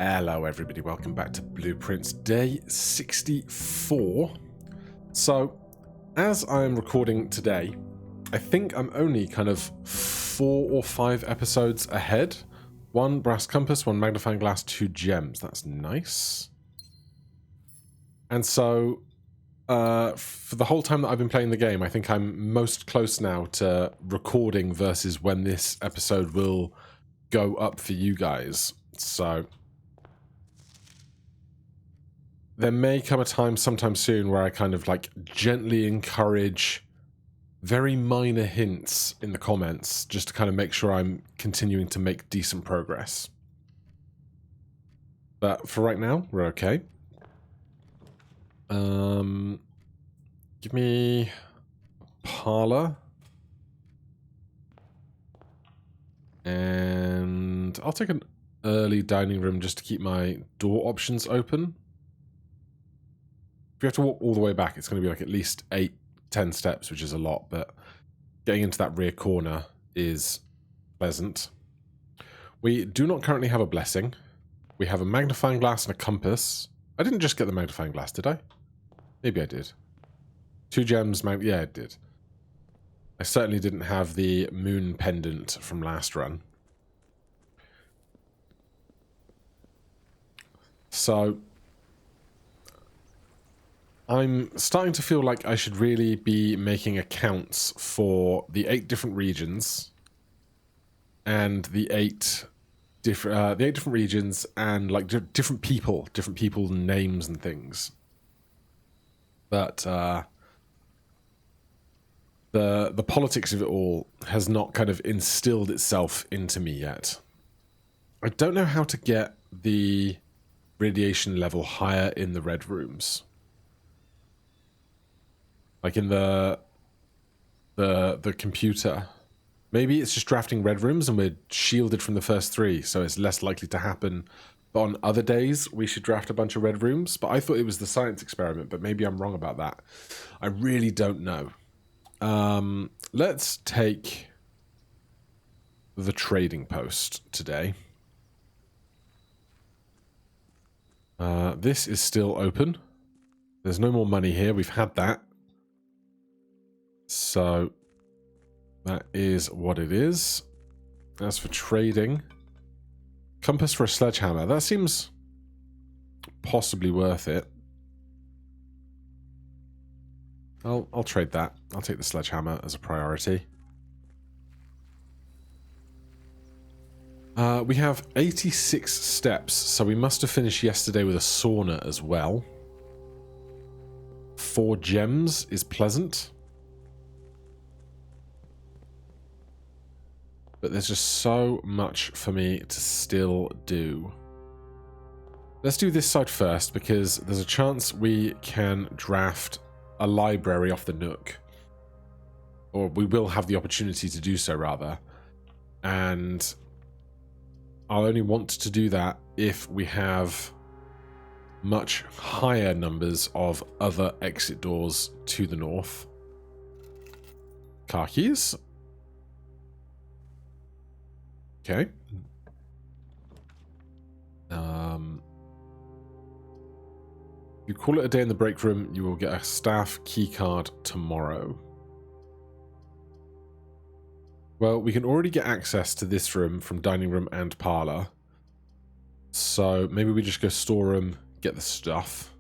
Hello everybody, welcome back to Blueprints Day 64. So, as I'm recording today, I think I'm only kind of 4 or 5 episodes ahead. 1 brass compass, 1 magnifying glass, 2 gems. That's nice. And so, for the whole time that I've been playing the game, I think I'm most close now to recording versus when this episode will go up for you guys. So there may come a time sometime soon where I kind of like gently encourage very minor hints in the comments just to kind of make sure I'm continuing to make decent progress. But for right now, we're okay. Give me parlor. And I'll take an early dining room just to keep my door options open. If you have to walk all the way back, it's going to be like at least 8-10 steps, which is a lot, but getting into that rear corner is pleasant. We do not currently have a blessing. We have a magnifying glass and a compass. I didn't just get the magnifying glass, did I? Maybe I did. 2 gems, yeah, I did. I certainly didn't have the moon pendant from last run. So I'm starting to feel like I should really be making accounts for the 8 different regions and the 8 different regions and like different people names and things. But the politics of it all has not kind of instilled itself into me yet. I don't know how to get the radiation level higher in the red rooms. Like in the computer. Maybe it's just drafting red rooms and we're shielded from the first 3, so it's less likely to happen. But on other days, we should draft a bunch of red rooms. But I thought it was the science experiment, but maybe I'm wrong about that. I really don't know. Let's take the trading post today. This is still open. There's no more money here. We've had that. So that is what it is. As for trading, compass for a sledgehammer. That seems possibly worth it. I'll trade that. I'll take the sledgehammer as a priority. We have 86 steps, so we must have finished yesterday with a sauna as well. 4 gems is pleasant. But there's just so much for me to still do. Let's do this side first, because there's a chance we can draft a library off the Nook. Or we will have the opportunity to do so, rather. And I'll only want to do that if we have much higher numbers of other exit doors to the north. Car keys. Okay. You call it a day in the break room, you will get a staff key card tomorrow. Well, we can already get access to this room from dining room and parlor. So maybe we just go storeroom, get the stuff.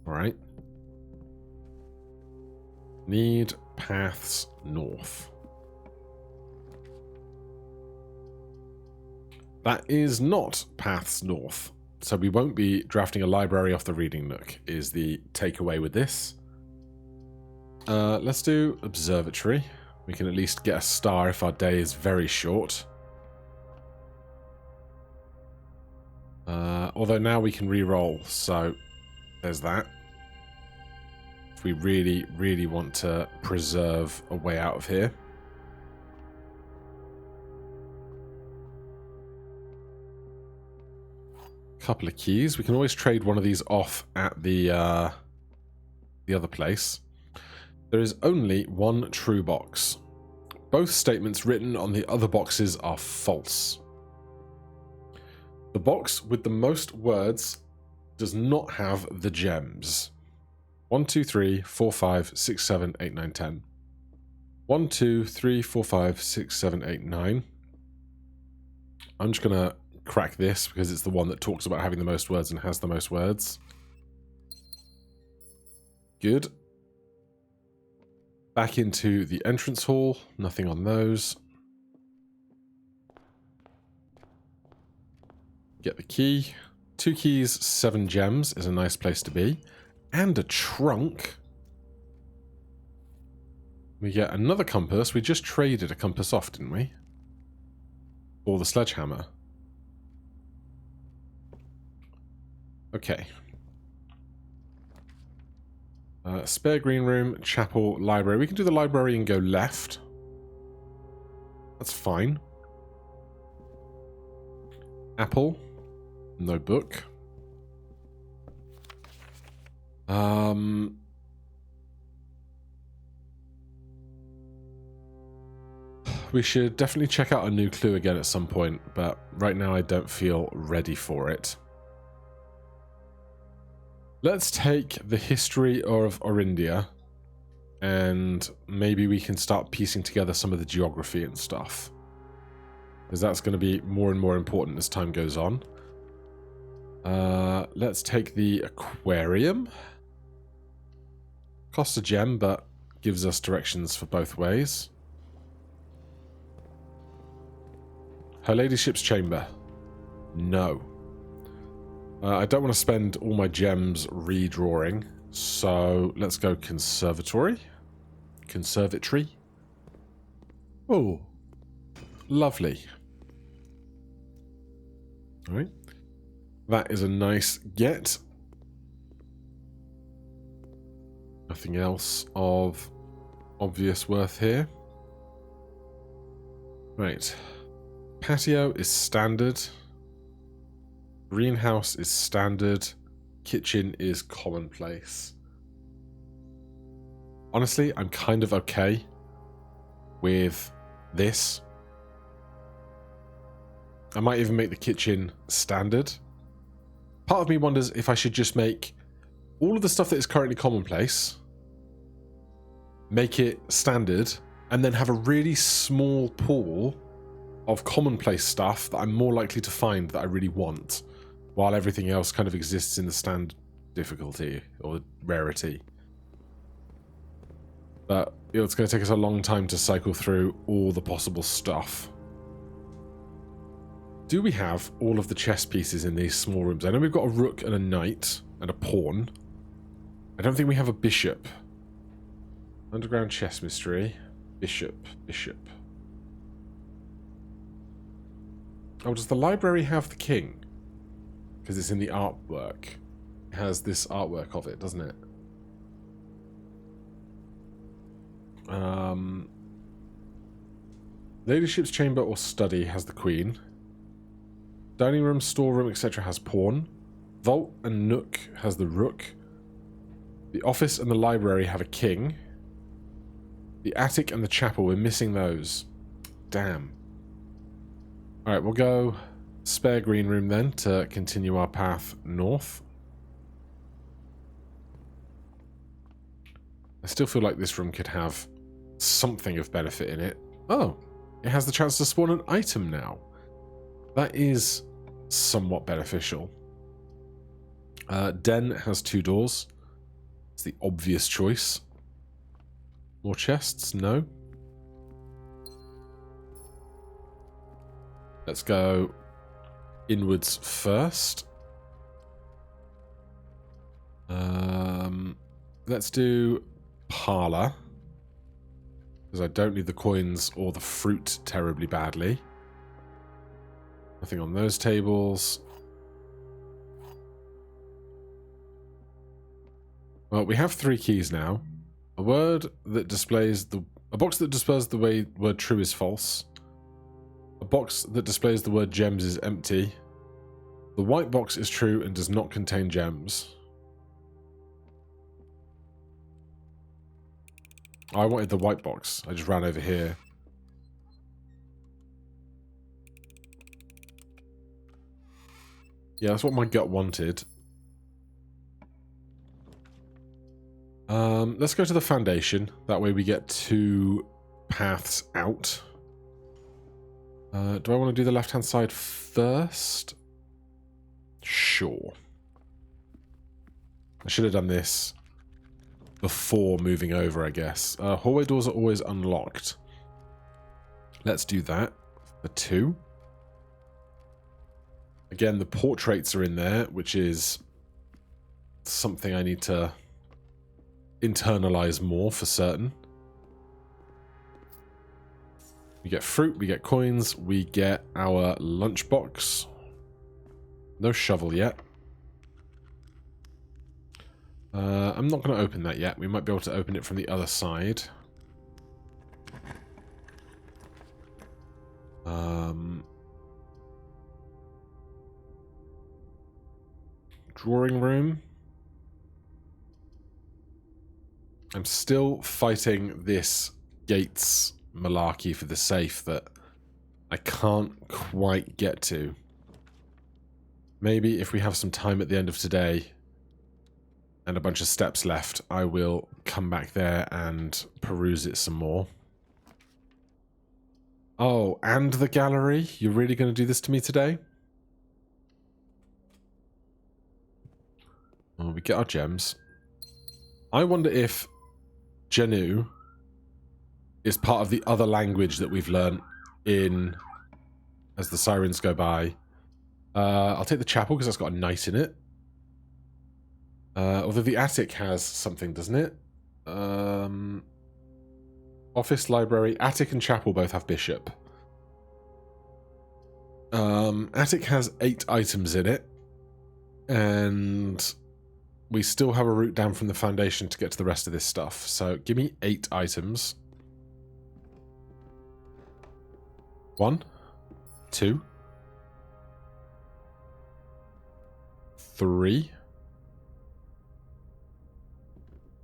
Alright. Need paths north. That is not paths north, so we won't be drafting a library off the reading nook, is the takeaway with this. Let's do observatory. We can at least get a star if our day is very short. Although now we can re-roll, so there's that. If we really, really want to preserve a way out of here. Couple of keys. We can always trade one of these off at the other place. There is only one true box, Both statements written on the other boxes are false. The box with the most words does not have the gems. 1, 2, 3, 4, 5, 6, 7, 8, 9, 10. 1, 2, 3, 4, 5, 6, 7, 8, 9. I'm just going to crack this because it's the one that talks about having the most words and has the most words. Good. Back into the entrance hall. Nothing on those. Get the key. 2 keys, 7 gems is a nice place to be. And a trunk. We get another compass. We just traded a compass off, didn't we? Or the sledgehammer. Okay. Spare green room, chapel, library. We can do the library and go left. That's fine. Apple. No book. We should definitely check out a new clue again at some point, but right now I don't feel ready for it. Let's take the history of Orindia, and maybe we can start piecing together some of the geography and stuff, because that's going to be more and more important as time goes on. Let's take the aquarium. Costs a gem, but gives us directions for both ways. Her Ladyship's chamber. No. I don't want to spend all my gems redrawing, so let's go conservatory. Conservatory. Oh, lovely. All right. That is a nice get. Nothing else of obvious worth here. Right. Patio is standard. Greenhouse is standard. Kitchen is commonplace. Honestly, I'm kind of okay with this. I might even make the kitchen standard. Part of me wonders if I should just make all of the stuff that is currently commonplace, make it standard, and then have a really small pool of commonplace stuff that I'm more likely to find that I really want, while everything else kind of exists in the standard difficulty or rarity. But it's going to take us a long time to cycle through all the possible stuff. Do we have all of the chess pieces in these small rooms? I know we've got a rook and a knight and a pawn. I don't think we have a bishop. Underground chess mystery. Bishop. Bishop. Oh, does the library have the king? Because it's in the artwork. It has this artwork of it, doesn't it? Ladyship's chamber or study has the queen. Dining room, storeroom, etc. has pawn. Vault and nook has the rook. The office and the library have a king. The attic and the chapel, we're missing those. Damn. Alright, we'll go spare green room then to continue our path north. I still feel like this room could have something of benefit in it. Oh, it has the chance to spawn an item now. That is somewhat beneficial. Den has 2 doors. It's the obvious choice. More chests? No. Let's go inwards first. Let's do parlour, because I don't need the coins or the fruit terribly badly. Nothing on those tables. Well, we have 3 keys now. A word that displays a box that displays the word true is false. A box that displays the word gems is empty. The white box is true and does not contain gems. Oh, I wanted the white box. I just ran over here. Yeah, that's what my gut wanted. Let's go to the foundation. That way we get 2 paths out. Do I want to do the left-hand side first? Sure. I should have done this before moving over, I guess. Hallway doors are always unlocked. Let's do that for 2. Again, the portraits are in there, which is something I need to internalize more for certain. We get fruit, we get coins, we get our lunchbox. No shovel yet. I'm not going to open that yet. We might be able to open it from the other side. Drawing room. I'm still fighting this gates malarkey for the safe that I can't quite get to. Maybe if we have some time at the end of today and a bunch of steps left, I will come back there and peruse it some more. Oh, and the gallery? You're really going to do this to me today? Oh, we get our gems. I wonder if Genu is part of the other language that we've learned in as the sirens go by. I'll take the chapel because that's got a knight in it. Although the attic has something, doesn't it? Office, library, attic and chapel both have bishop. Attic has 8 items in it. And we still have a route down from the foundation to get to the rest of this stuff. So give me 8 items. 1, 2, 3,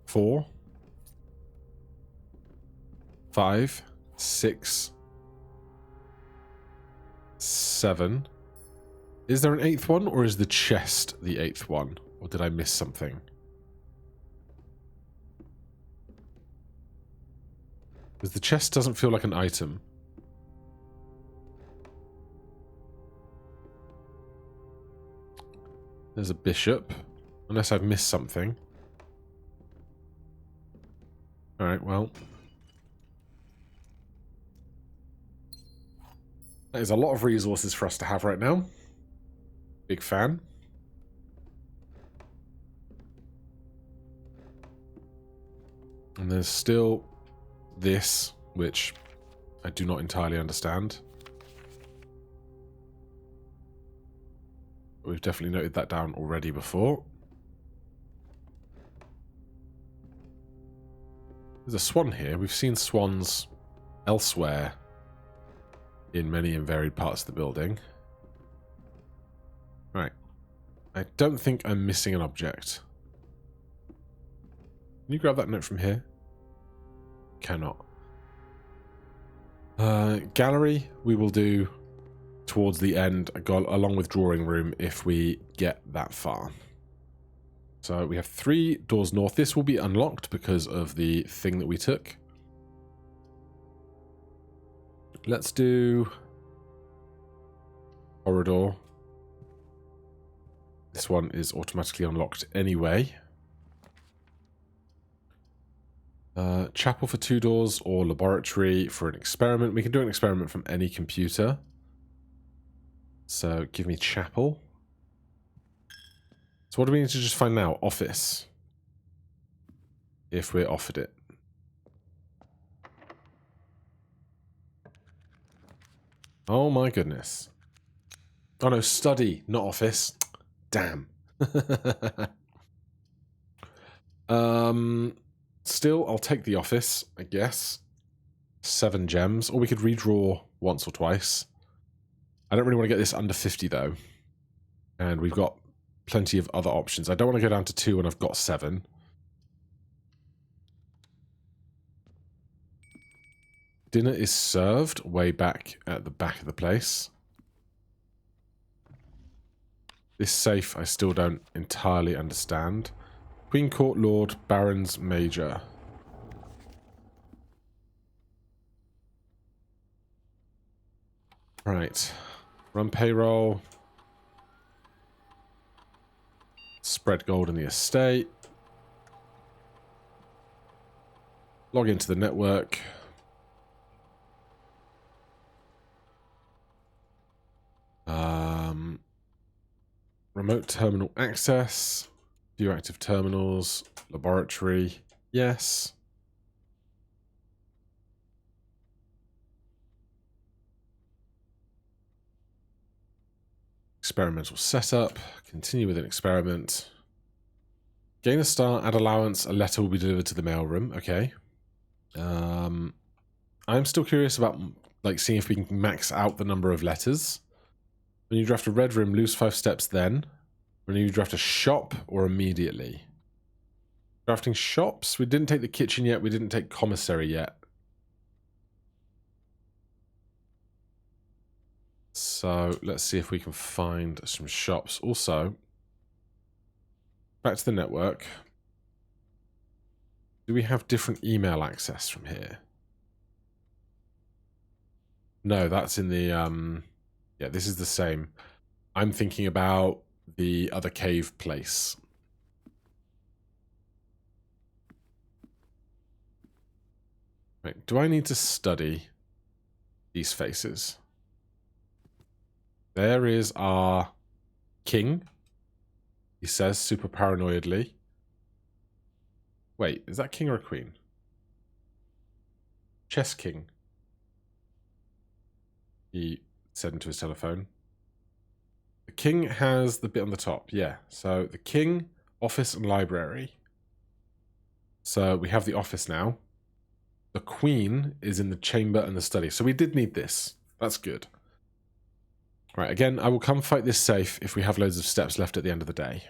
4, 5, 6, 7. Is there an 8th one, or is the chest the 8th one? Or did I miss something? Because the chest doesn't feel like an item. There's a bishop. Unless I've missed something. Alright, well. That is a lot of resources for us to have right now. Big fan. And there's still this, which I do not entirely understand. We've definitely noted that down already before. There's a swan here. We've seen swans elsewhere in many and varied parts of the building. Right. I don't think I'm missing an object. Can you grab that note from here? Cannot. Gallery we will do towards the end, along with drawing room, if we get that far. So we have 3 doors north. This will be unlocked because of the thing that we took. Let's do corridor. This one is automatically unlocked anyway. Chapel for 2 doors, or laboratory for an experiment. We can do an experiment from any computer. So give me chapel. So what do we need to just find now? Office. If we're offered it. Oh my goodness. Oh no, study, not office. Damn. Still, I'll take the office, I guess. 7 gems. Or we could redraw once or twice. I don't really want to get this under 50, though. And we've got plenty of other options. I don't want to go down to 2 when I've got 7. Dinner is served way back at the back of the place. This safe I still don't entirely understand. Queen Court Lord, Barons Major. Right. Run payroll. Spread gold in the estate. Log into the network. Remote terminal access. View active terminals. Laboratory. Yes. Experimental setup. Continue with an experiment. Gain a star, add allowance. A letter will be delivered to the mailroom. Okay. I'm still curious about like seeing if we can max out the number of letters. When you draft a red room, lose 5 steps then. When you draft a shop or immediately. Drafting shops. We didn't take the kitchen yet. We didn't take commissary yet. So let's see if we can find some shops. Also, back to the network. Do we have different email access from here? No, that's in the... yeah, this is the same. I'm thinking about the other cave place. Right, do I need to study these faces? There is our king. He says super paranoidly. Wait, is that king or a queen? Chess king. He said into his telephone. The king has the bit on the top, yeah. So the king, office and library. So we have the office now. The queen is in the chamber and the study. So we did need this. That's good. Right, again, I will come fight this safe if we have loads of steps left at the end of the day.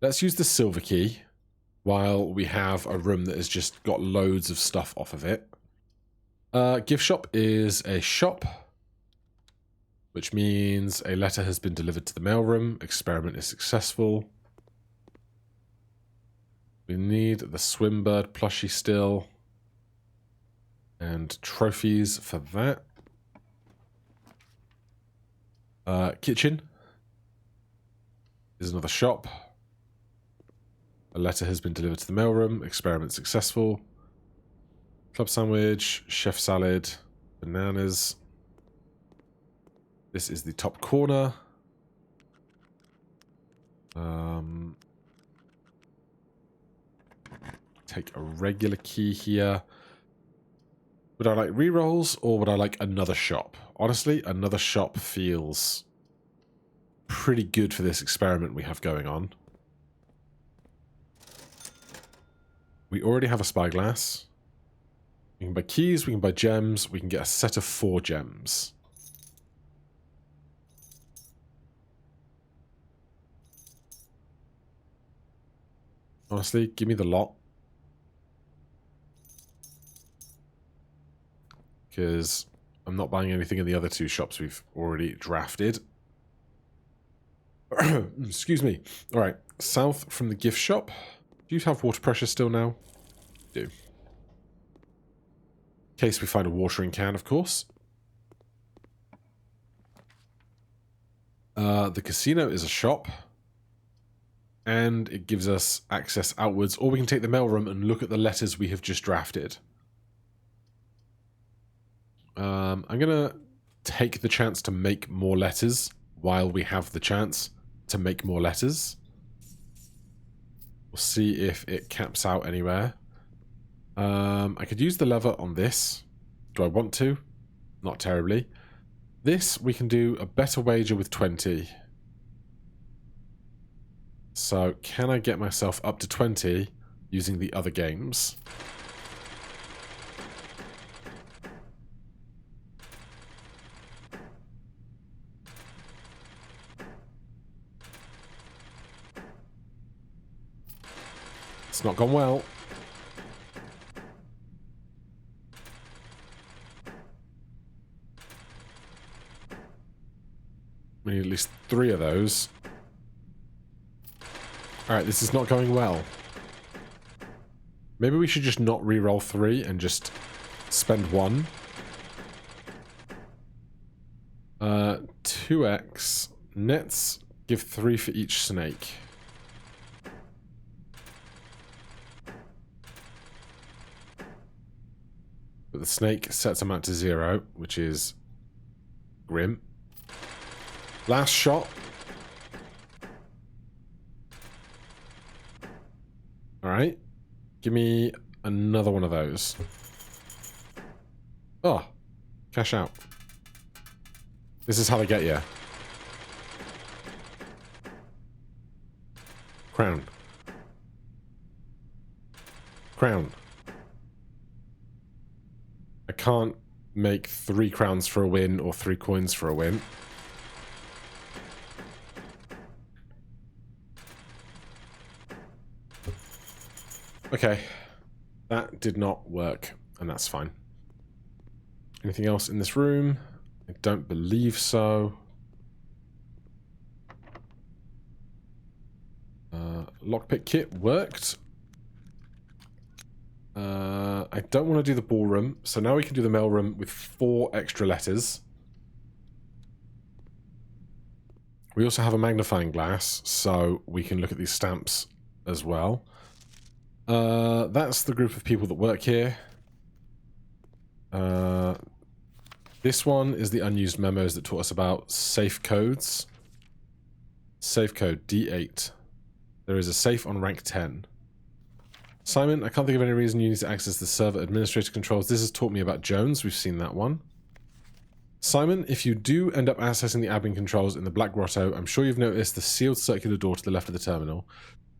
Let's use the silver key while we have a room that has just got loads of stuff off of it. Gift shop is a shop, which means a letter has been delivered to the mailroom. Experiment is successful. We need the Swimbird plushie still. And trophies for that. Kitchen is another shop. A letter has been delivered to the mailroom. Experiment successful. Club sandwich, chef salad, bananas. This is the top corner. Take a regular key here. Would I like rerolls or would I like another shop? Honestly, another shop feels pretty good for this experiment we have going on. We already have a spyglass. We can buy keys, we can buy gems, we can get a set of 4 gems. Honestly, give me the lot. Because I'm not buying anything in the other 2 shops we've already drafted. Excuse me. Alright, south from the gift shop. Do you have water pressure still now? Do. In case we find a watering can, of course. The casino is a shop. And it gives us access outwards. Or we can take the mailroom and look at the letters we have just drafted. I'm going to take the chance to make more letters while we have the chance to make more letters. We'll see if it caps out anywhere. I could use the lever on this. Do I want to? Not terribly. This, we can do a better wager with 20. So, can I get myself up to 20 using the other games? It's not gone well. We need at least 3 of those. Alright, this is not going well. Maybe we should just not re-roll 3 and just spend 1. 2x. Nets give 3 for each snake. But the snake sets amount to 0, which is grim. Last shot. Alright. Give me another one of those. Oh. Cash out. This is how they get you. Crown. Crown. I can't make 3 crowns for a win or 3 coins for a win. Okay. That did not work, and that's fine. Anything else in this room? I don't believe so. Lockpick kit worked. I don't want to do the ballroom, so now we can do the mailroom with 4 extra letters. We also have a magnifying glass, so we can look at these stamps as well. That's the group of people that work here. This one is the unused memos that taught us about safe codes. Safe code D8. There is a safe on rank 10. Simon, I can't think of any reason you need to access the server administrator controls. This has taught me about Jones. We've seen that one. Simon, if you do end up accessing the admin controls in the Black Grotto, I'm sure you've noticed the sealed circular door to the left of the terminal.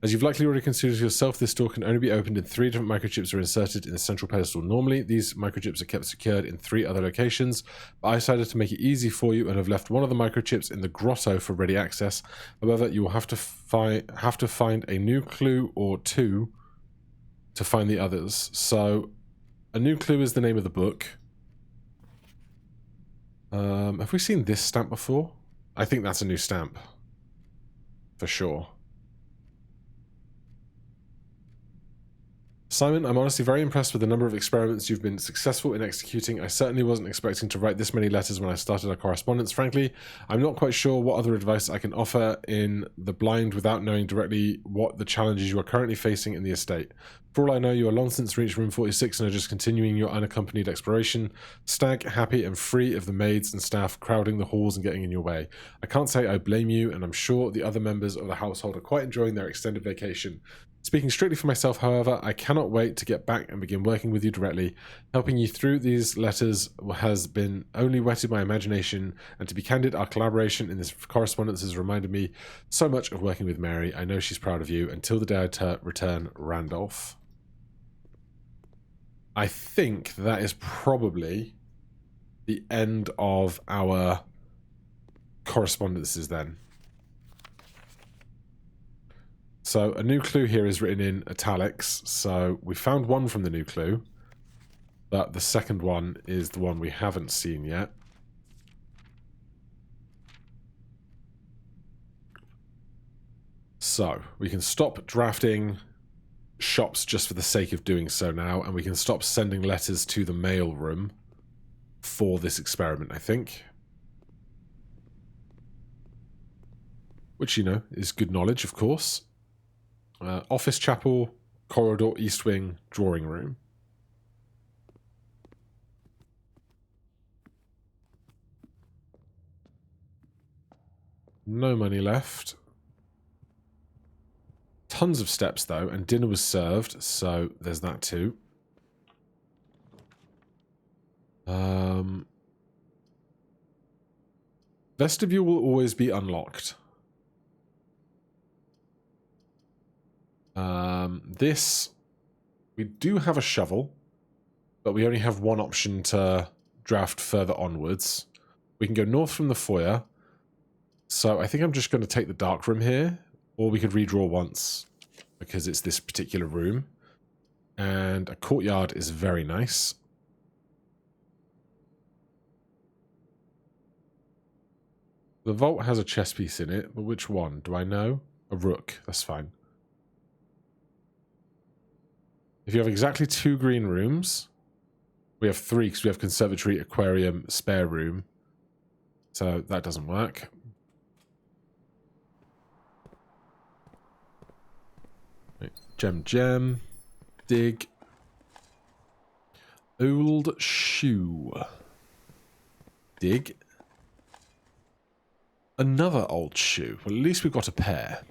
As you've likely already considered yourself, this door can only be opened in 3 different microchips are inserted in the central pedestal. Normally, these microchips are kept secured in 3 other locations, but I decided to make it easy for you and have left one of the microchips in the grotto for ready access. However, you will have to find a new clue or 2 to find the others. So, a new clue is the name of the book. Have we seen this stamp before? I think that's a new stamp. For sure. Simon, I'm honestly very impressed with the number of experiments you've been successful in executing. I certainly wasn't expecting to write this many letters when I started our correspondence. Frankly, I'm not quite sure what other advice I can offer in the blind without knowing directly what the challenges you are currently facing in the estate. For all I know, you are long since reached room 46 and are just continuing your unaccompanied exploration, stag, happy and free of the maids and staff crowding the halls and getting in your way. I can't say I blame you, and I'm sure the other members of the household are quite enjoying their extended vacation. Speaking strictly for myself, however, I cannot wait to get back and begin working with you directly. Helping you through these letters has been only whetted my imagination, and to be candid, our collaboration in this correspondence has reminded me so much of working with Mary. I know she's proud of you. Until the day I return, Randolph. I think that is probably the end of our correspondences then. So a new clue here is written in italics. So we found one from the new clue, but the second one is the one we haven't seen yet. So we can stop drafting shops just for the sake of doing so now, and we can stop sending letters to the mail room for this experiment, I think. Which, you know, is good knowledge, of course. Office chapel, corridor, east wing, drawing room. No money left. Tons of steps, though, and dinner was served, so there's that too. Vestibule will always be unlocked. This, we do have a shovel, but we only have one option to draft further onwards. We can go north from the foyer, so I think I'm just going to take the dark room here, or we could redraw once, because it's this particular room. And a courtyard is very nice. The vault has a chess piece in it, but which one? Do I know? A rook. That's fine. If you have exactly 2 green rooms, we have 3 because we have conservatory, aquarium, spare room. So that doesn't work. Right. Gem. Dig. Old shoe. Dig. Another old shoe. Well, at least we've got a pair.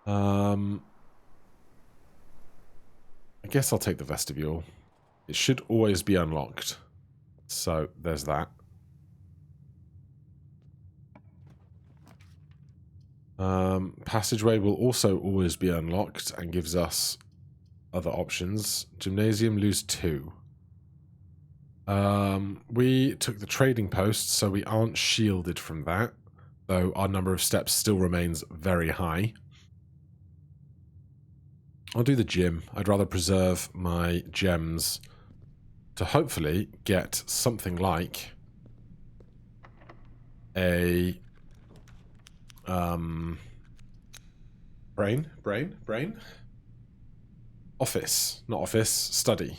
I guess I'll take the vestibule. It should always be unlocked. So, there's that. Passageway will also always be unlocked and gives us other options. Gymnasium, lose 2. We took the trading post, so we aren't shielded from that, though our number of steps still remains very high. I'll do the gym. I'd rather preserve my gems to hopefully get something like a brain? Office. Not office, study.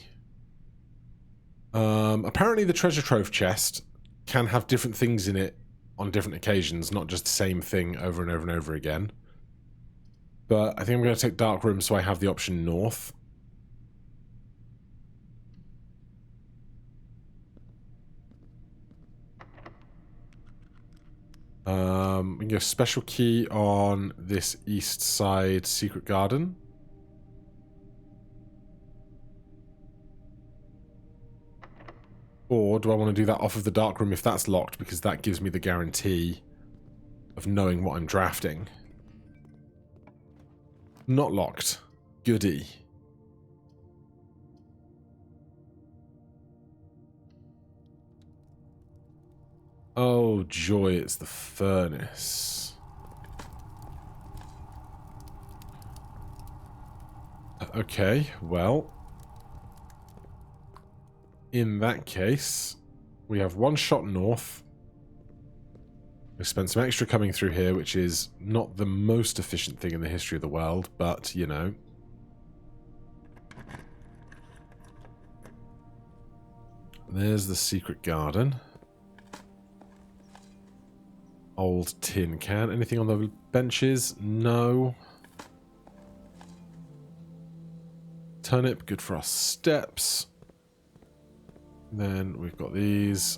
Apparently the treasure trove chest can have different things in it on different occasions, not just the same thing over and over and over again. But I think I'm going to take dark room so I have the option north. We can go special key on this east side secret garden. Or do I want to do that off of the dark room if that's locked, because that gives me the guarantee of knowing what I'm drafting. Not locked. Goody. Oh, joy, it's the furnace. Okay, well. In that case, we have 1 shot north. We spent some extra coming through here, which is not the most efficient thing in the history of the world, but, you know. There's the secret garden. Old tin can. Anything on the benches? No. Turnip, good for our steps. Then we've got these.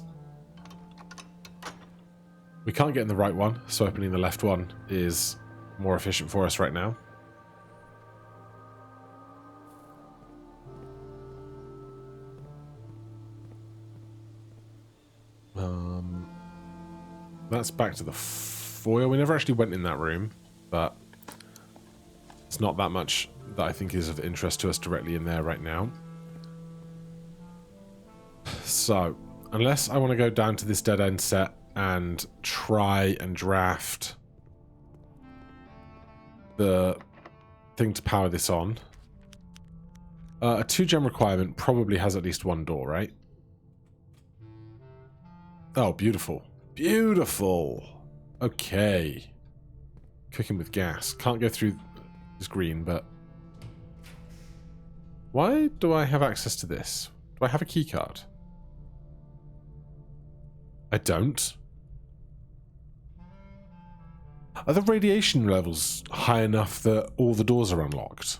We can't get in the right one, so opening the left one is more efficient for us right now. That's back to the foil. We never actually went in that room, but it's not that much that I think is of interest to us directly in there right now. So, unless I want to go down to this dead-end set and try and draft the thing to power this on. A 2-gem requirement probably has at least 1 door, right? Oh, beautiful. Beautiful! Okay. Cooking with gas. Can't go through this green, but... Why do I have access to this? Do I have a keycard? I don't. Are the radiation levels high enough that all the doors are unlocked?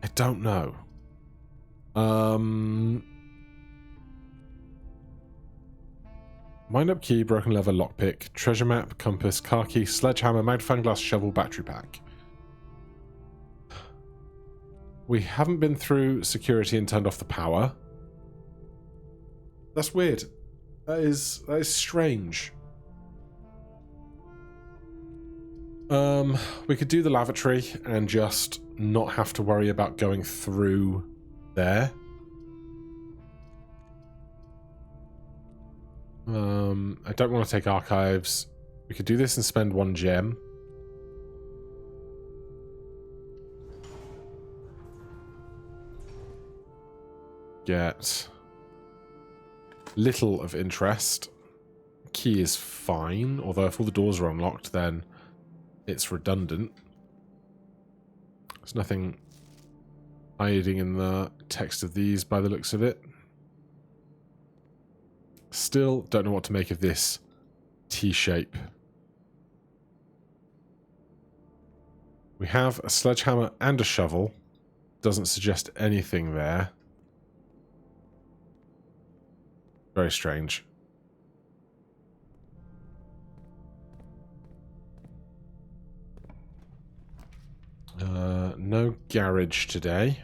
I don't know. Wind-up key, broken lever, lockpick, treasure map, compass, car key, sledgehammer, magnifying glass, shovel, battery pack. We haven't been through security and turned off the power. That's weird. That is strange. We could do the lavatory and just not have to worry about going through there. I don't want to take archives. We could do this and spend 1 gem. get little of interest. Key is fine, although if all the doors are unlocked, then it's redundant. There's nothing hiding in the text of these by the looks of it. Still don't know what to make of this T-shape. We have a sledgehammer and a shovel. Doesn't suggest anything there. Very strange. No garage today.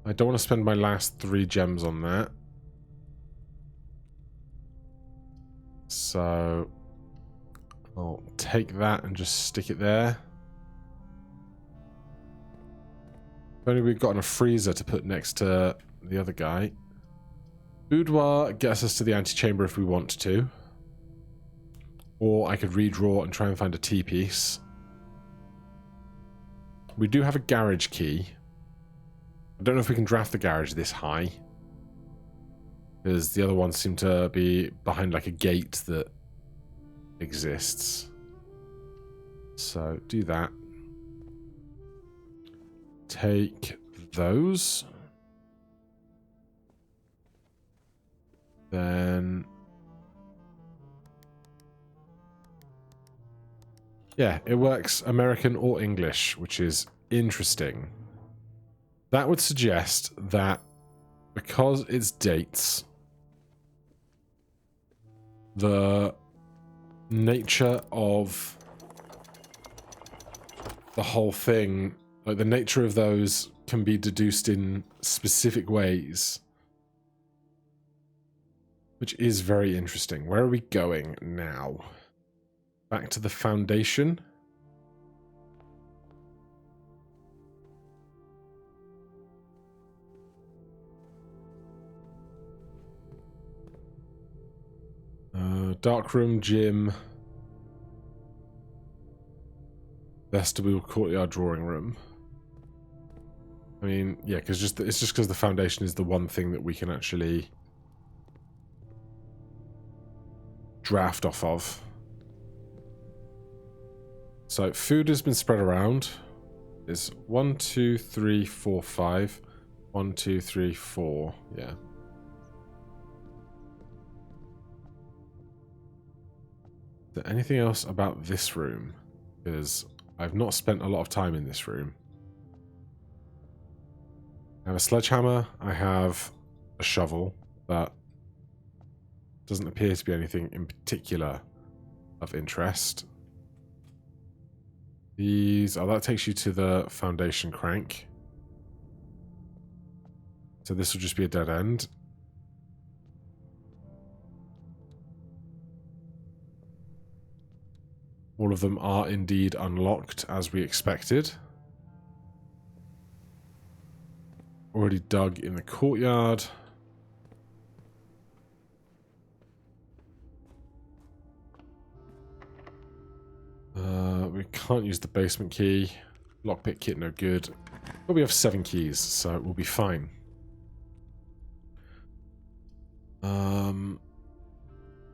I don't want to spend my last 3 gems on that. So I'll take that and just stick it there. If only we'd gotten a freezer to put next to the other guy. Boudoir gets us to the antechamber if we want to. Or I could redraw and try and find a T-piece. We do have a garage key. I don't know if we can draft the garage this high. Because the other ones seem to be behind like a gate that exists. So do that. Take those. Then... yeah, it works American or English, which is interesting. That would suggest that because it's dates, the nature of the whole thing, like the nature of those can be deduced in specific ways, which is very interesting. Where are we going now? Back to the foundation. Dark room, gym, vestibule, courtyard, drawing room. I mean, yeah, because it's just because the foundation is the one thing that we can actually draft off of. So food has been spread around. It's 1, 2, 3, 4, 5. 1, 2, 3, 4. Yeah. Is there anything else about this room? Because I've not spent a lot of time in this room. I have a sledgehammer. I have a shovel, but doesn't appear to be anything in particular of interest. These... oh, that takes you to the foundation crank. So this will just be a dead end. All of them are indeed unlocked, as we expected. Already dug in the courtyard. We can't use the basement key. Lockpick kit, no good. But we have 7 keys, so we'll be fine.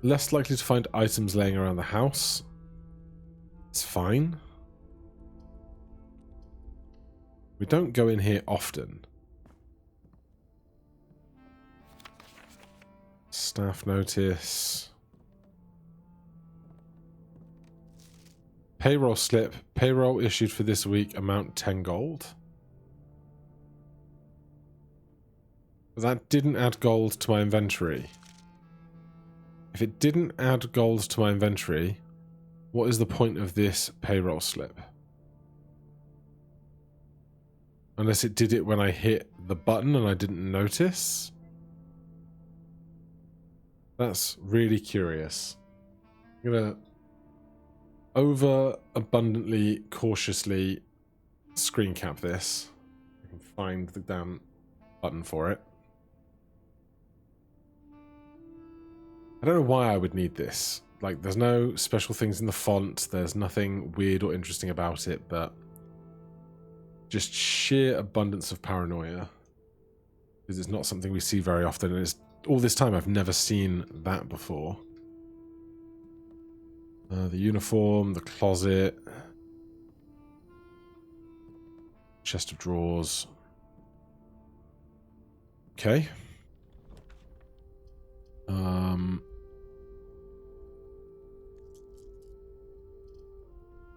Less likely to find items laying around the house. It's fine. We don't go in here often. Staff notice. Payroll slip. Payroll issued for this week. Amount 10 gold. But that didn't add gold to my inventory. If it didn't add gold to my inventory, what is the point of this payroll slip? Unless it did it when I hit the button and I didn't notice. That's really curious. I'm gonna over-abundantly, cautiously screen cap this. I can find the damn button for it. I don't know why I would need this. Like, there's no special things in the font, there's nothing weird or interesting about it, but just sheer abundance of paranoia. Because it's not something we see very often, and it's all this time I've never seen that before. The uniform, the closet, chest of drawers. Okay.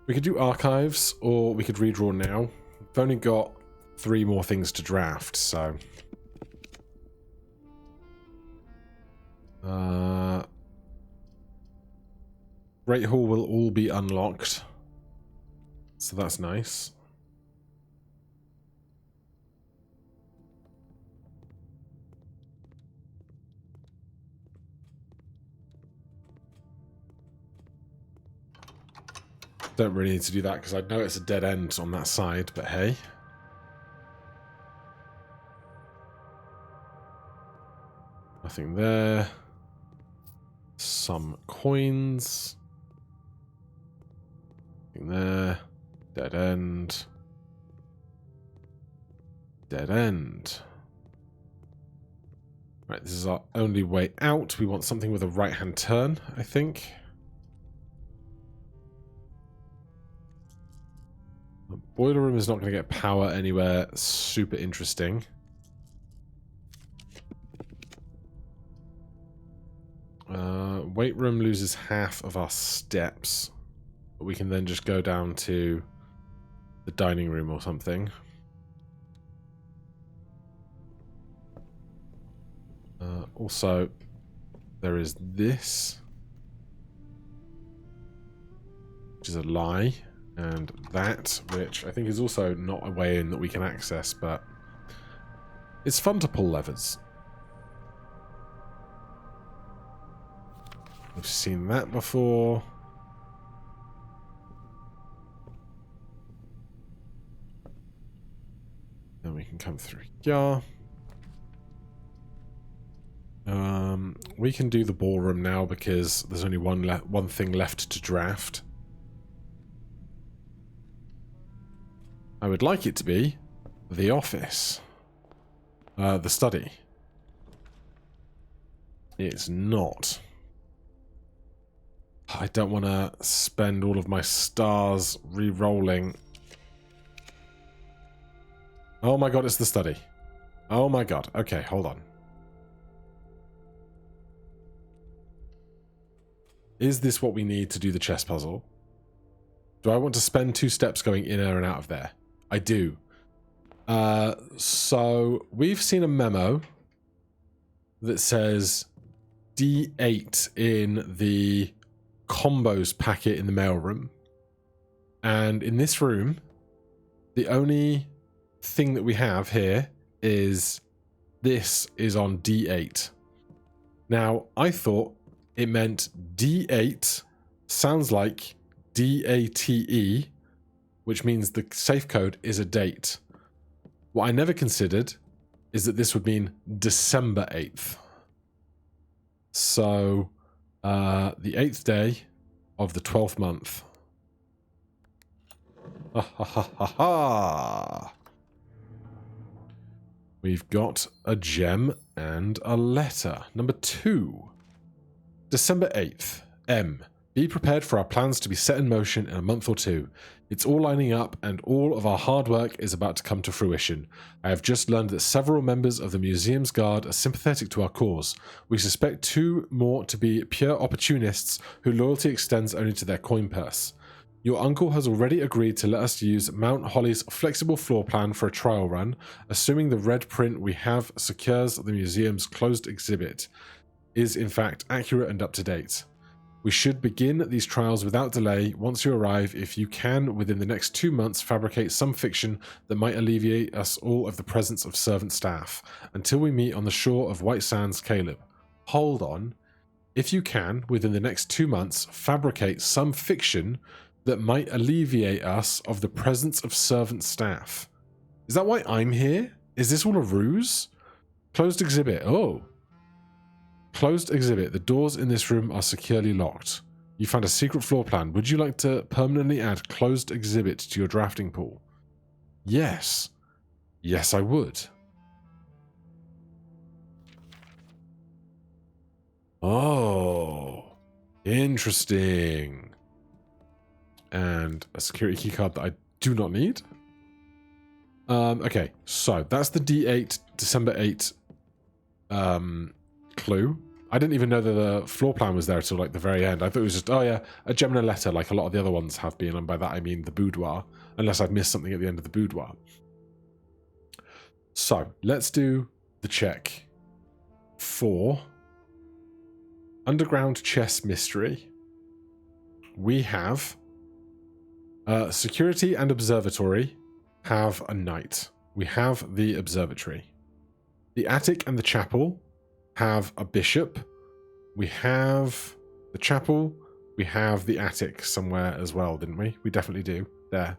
We could do archives, or we could redraw now. We've only got 3 more things to draft, so... Great Hall will all be unlocked. So that's nice. Don't really need to do that because I know it's a dead end on that side, but hey. Nothing there. Some coins. Nothing there. Dead end. Dead end. Right, this is our only way out. We want something with a right-hand turn, I think. The boiler room is not going to get power anywhere super interesting. Weight room loses half of our steps. But we can then just go down to the dining room or something. Also, there is this, which is a lie, and that, which I think is also not a way in that we can access, but it's fun to pull levers. We've seen that before. Then we can come through here. We can do the ballroom now because there's only one thing left to draft. I would like it to be the office. The study. It's not. I don't want to spend all of my stars re-rolling. Oh my god, it's the study. Oh my god. Okay, hold on. Is this what we need to do the chess puzzle? Do I want to spend 2 steps going in and out of there? I do. So we've seen a memo that says D8 in the combos packet in the mailroom. And in this room, the only thing that we have here is this is on D8. Now, I thought it meant D8 sounds like DATE, which means the safe code is a date. What I never considered is that this would mean December 8th. So, the 8th day of the 12th month. Ha ha ha ha ha! We've got a gem and a letter. Number 2. December 8th. M. Be prepared for our plans to be set in motion in a month or 2. It's all lining up and all of our hard work is about to come to fruition. I have just learned that several members of the museum's guard are sympathetic to our cause. We suspect 2 more to be pure opportunists whose loyalty extends only to their coin purse. Your uncle has already agreed to let us use Mount Holly's flexible floor plan for a trial run, assuming the red print we have secures the museum's closed exhibit is in fact accurate and up to date. We should begin these trials without delay once you arrive if you can within the next 2 months fabricate some fiction that might alleviate us all of the presence of servant staff until we meet on the shore of White Sands, Caleb. Hold on. If you can within the next 2 months fabricate some fiction that might alleviate us of the presence of servant staff. Is that why I'm here? Is this all a ruse? Closed exhibit. Oh. Closed exhibit. The doors in this room are securely locked. You found a secret floor plan. Would you like to permanently add closed exhibit to your drafting pool? Yes. Yes, I would. Oh, interesting. And a security keycard that I do not need. Okay, so that's the D8 December 8 clue. I didn't even know that the floor plan was there until like the very end. I thought it was just, oh yeah, a gem and a letter like a lot of the other ones have been, and by that I mean the boudoir, unless I've missed something at the end of the boudoir. So let's do the check for underground chess mystery. We have security and observatory have a knight. We have the observatory. The attic and the chapel have a bishop. We have the chapel. We have the attic somewhere as well, didn't we? We definitely do. There.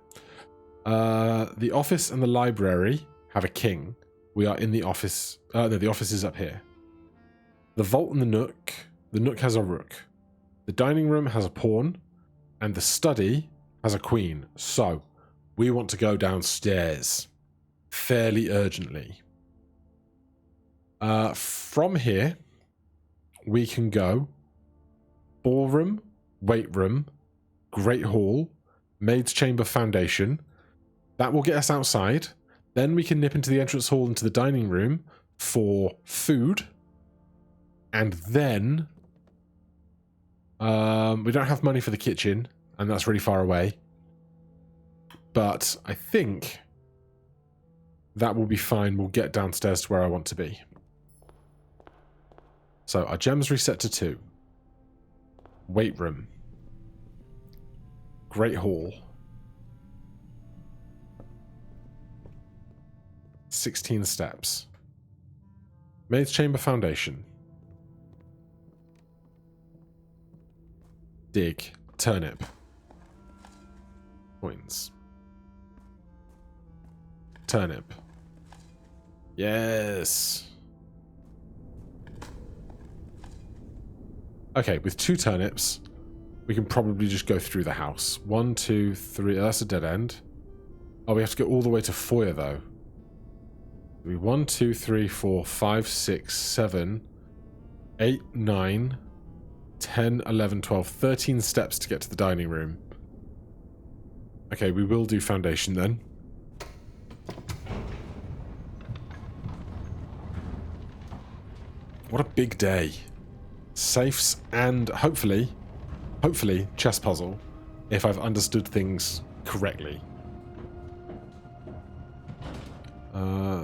The office and the library have a king. We are in the office. No, the office is up here. The vault and the nook. The nook has a rook. The dining room has a pawn. And the study has a queen. So, we want to go downstairs fairly urgently. From here, we can go ballroom, weight room, great hall, maid's chamber foundation. That will get us outside. Then we can nip into the entrance hall into the dining room for food. And then we don't have money for the kitchen, and that's really far away. But I think that will be fine. We'll get downstairs to where I want to be. So our gems reset to 2. Weight room. Great hall. 16 steps. Maid's chamber foundation. Dig. Turnip. Coins. Turnip. Yes. Okay, with 2 turnips, we can probably just go through the house. 1, 2, 3. Oh, that's a dead end. Oh, we have to go all the way to foyer, though. 1, 2, 3, 4, 5, 6, 7, 8, 9, 10, 11, 12, 13 steps to get to the dining room. Okay, we will do foundation then. What a big day. Safes and hopefully chess puzzle, if I've understood things correctly.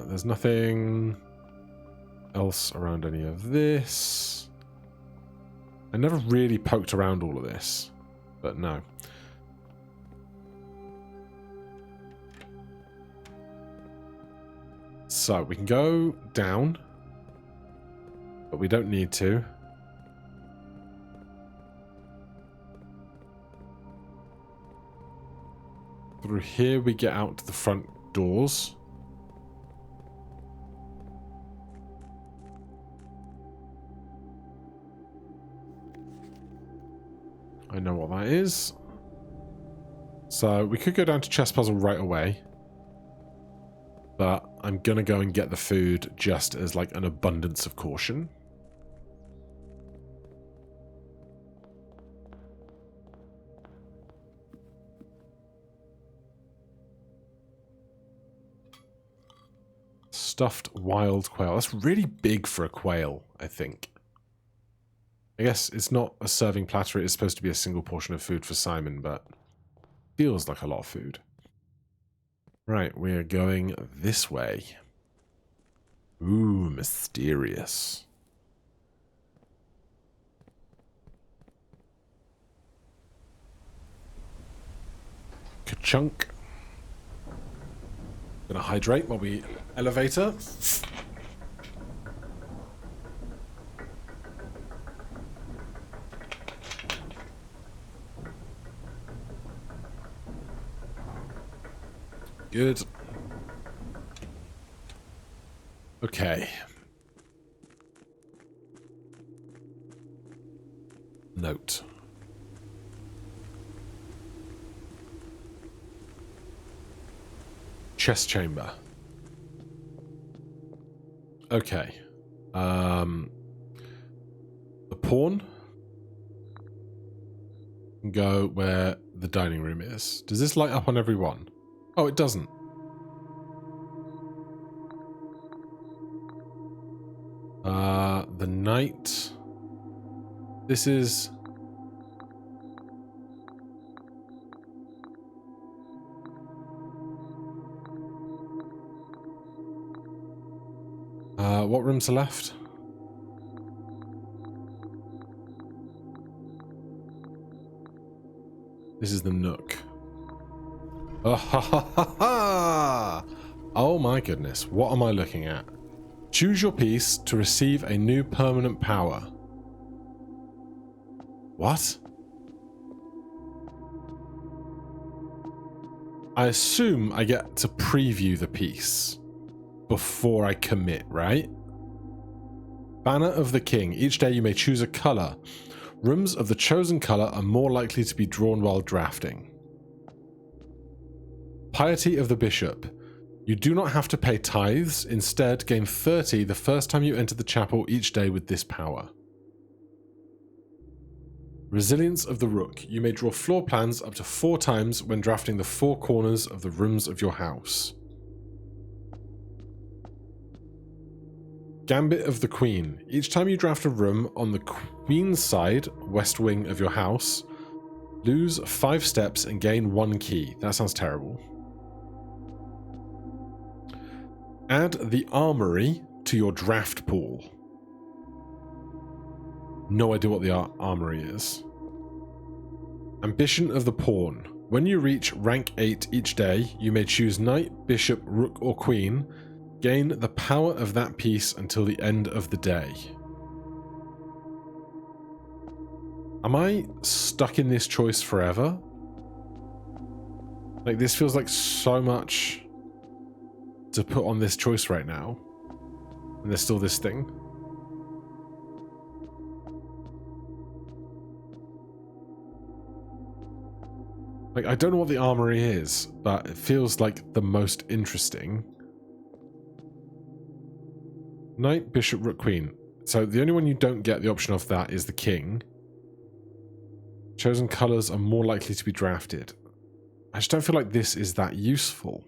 There's nothing else around any of this. I never really poked around all of this, but no. So we can go down, but we don't need to. Through here we get out to the front doors. I know what that is. So we could go down to chess puzzle right away. But I'm gonna go and get the food just as like an abundance of caution. Stuffed wild quail. That's really big for a quail, I think. I guess it's not a serving platter. It is supposed to be a single portion of food for Simon, but feels like a lot of food. Right, we are going this way. Ooh, mysterious. Ka-chunk. Gonna hydrate while we elevator. Good. Okay. Note. Chest chamber. Okay. The pawn can go where the dining room is. Does this light up on every one? Oh, it doesn't. The knight. This is... what rooms are left? This is the nook. Oh, ha, ha, ha, ha. Oh my goodness, what am I looking at? Choose your piece to receive a new permanent power. What? I assume I get to preview the piece before I commit, right? Banner of the King. Each day you may choose a colour. Rooms of the chosen colour are more likely to be drawn while drafting. Piety of the Bishop. You do not have to pay tithes. Instead, gain 30 the first time you enter the chapel each day with this power. Resilience of the Rook. You may draw floor plans up to 4 times when drafting the 4 corners of the rooms of your house. Gambit of the Queen. Each time you draft a room on the Queen's side, west wing of your house, lose 5 steps and gain 1 key. That sounds terrible. Add the Armory to your draft pool. No idea what the Armory is. Ambition of the Pawn. When you reach rank 8 each day, you may choose Knight, Bishop, Rook, or Queen. Gain the power of that piece until the end of the day. Am I stuck in this choice forever? Like, this feels like so much to put on this choice right now. And there's still this thing. Like, I don't know what the Armory is, but it feels like the most interesting. Knight, Bishop, Rook, Queen. So the only one you don't get the option of that is the King. Chosen colours are more likely to be drafted. I just don't feel like this is that useful.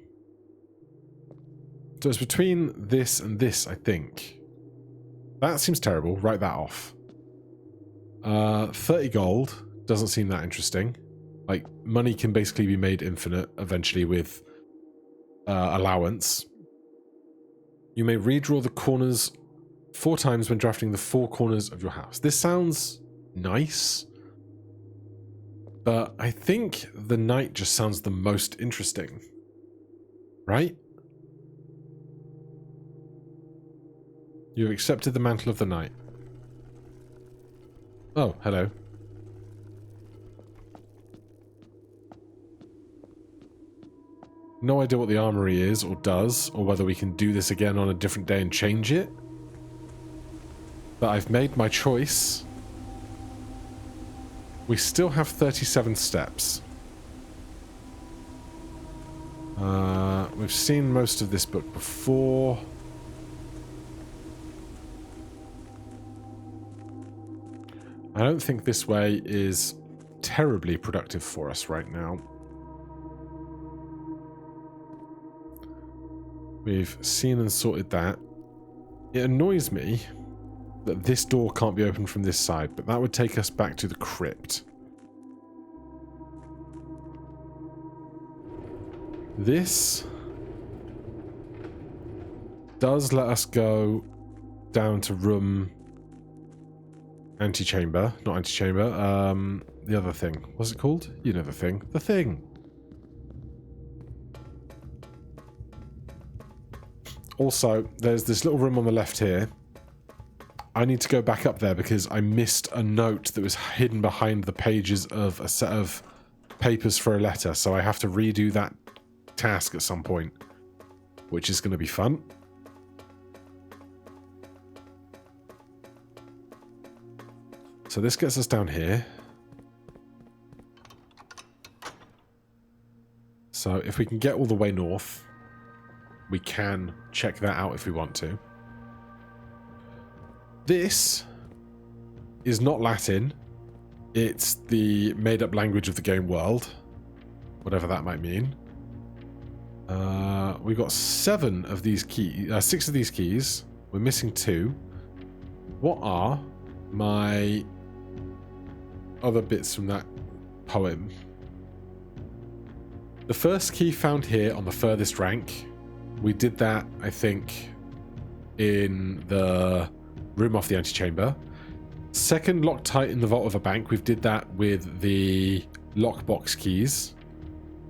So it's between this and this, I think. That seems terrible. Write that off. 30 gold. Doesn't seem that interesting. Like, money can basically be made infinite eventually with allowance. You may redraw the corners 4 times when drafting the 4 corners of your house. This sounds nice, but I think the knight just sounds the most interesting, right? You've accepted the mantle of the knight. Oh, hello. No idea what the Armory is or does, or whether we can do this again on a different day and change it. But I've made my choice. We still have 37 steps. We've seen most of this book before. I don't think this way is terribly productive for us right now. We've seen and sorted that. It annoys me that this door can't be opened from this side, but that would take us back to the crypt. This does let us go down to room antechamber, not antechamber, the other thing. What's it called? You know the thing. The thing! Also, there's this little room on the left here. I need to go back up there because I missed a note that was hidden behind the pages of a set of papers for a letter, so I have to redo that task at some point, which is going to be fun. So this gets us down here. So if we can get all the way north, we can check that out if we want to. This is not Latin. It's the made-up language of the game world, whatever that might mean. We've got 7 of these keys, 6 of these keys. We're missing 2. What are my other bits from that poem? The first key found here on the furthest rank. We did that, I think, in the room off the antechamber. Second, locked tight in the vault of a bank. We did that with the lockbox keys.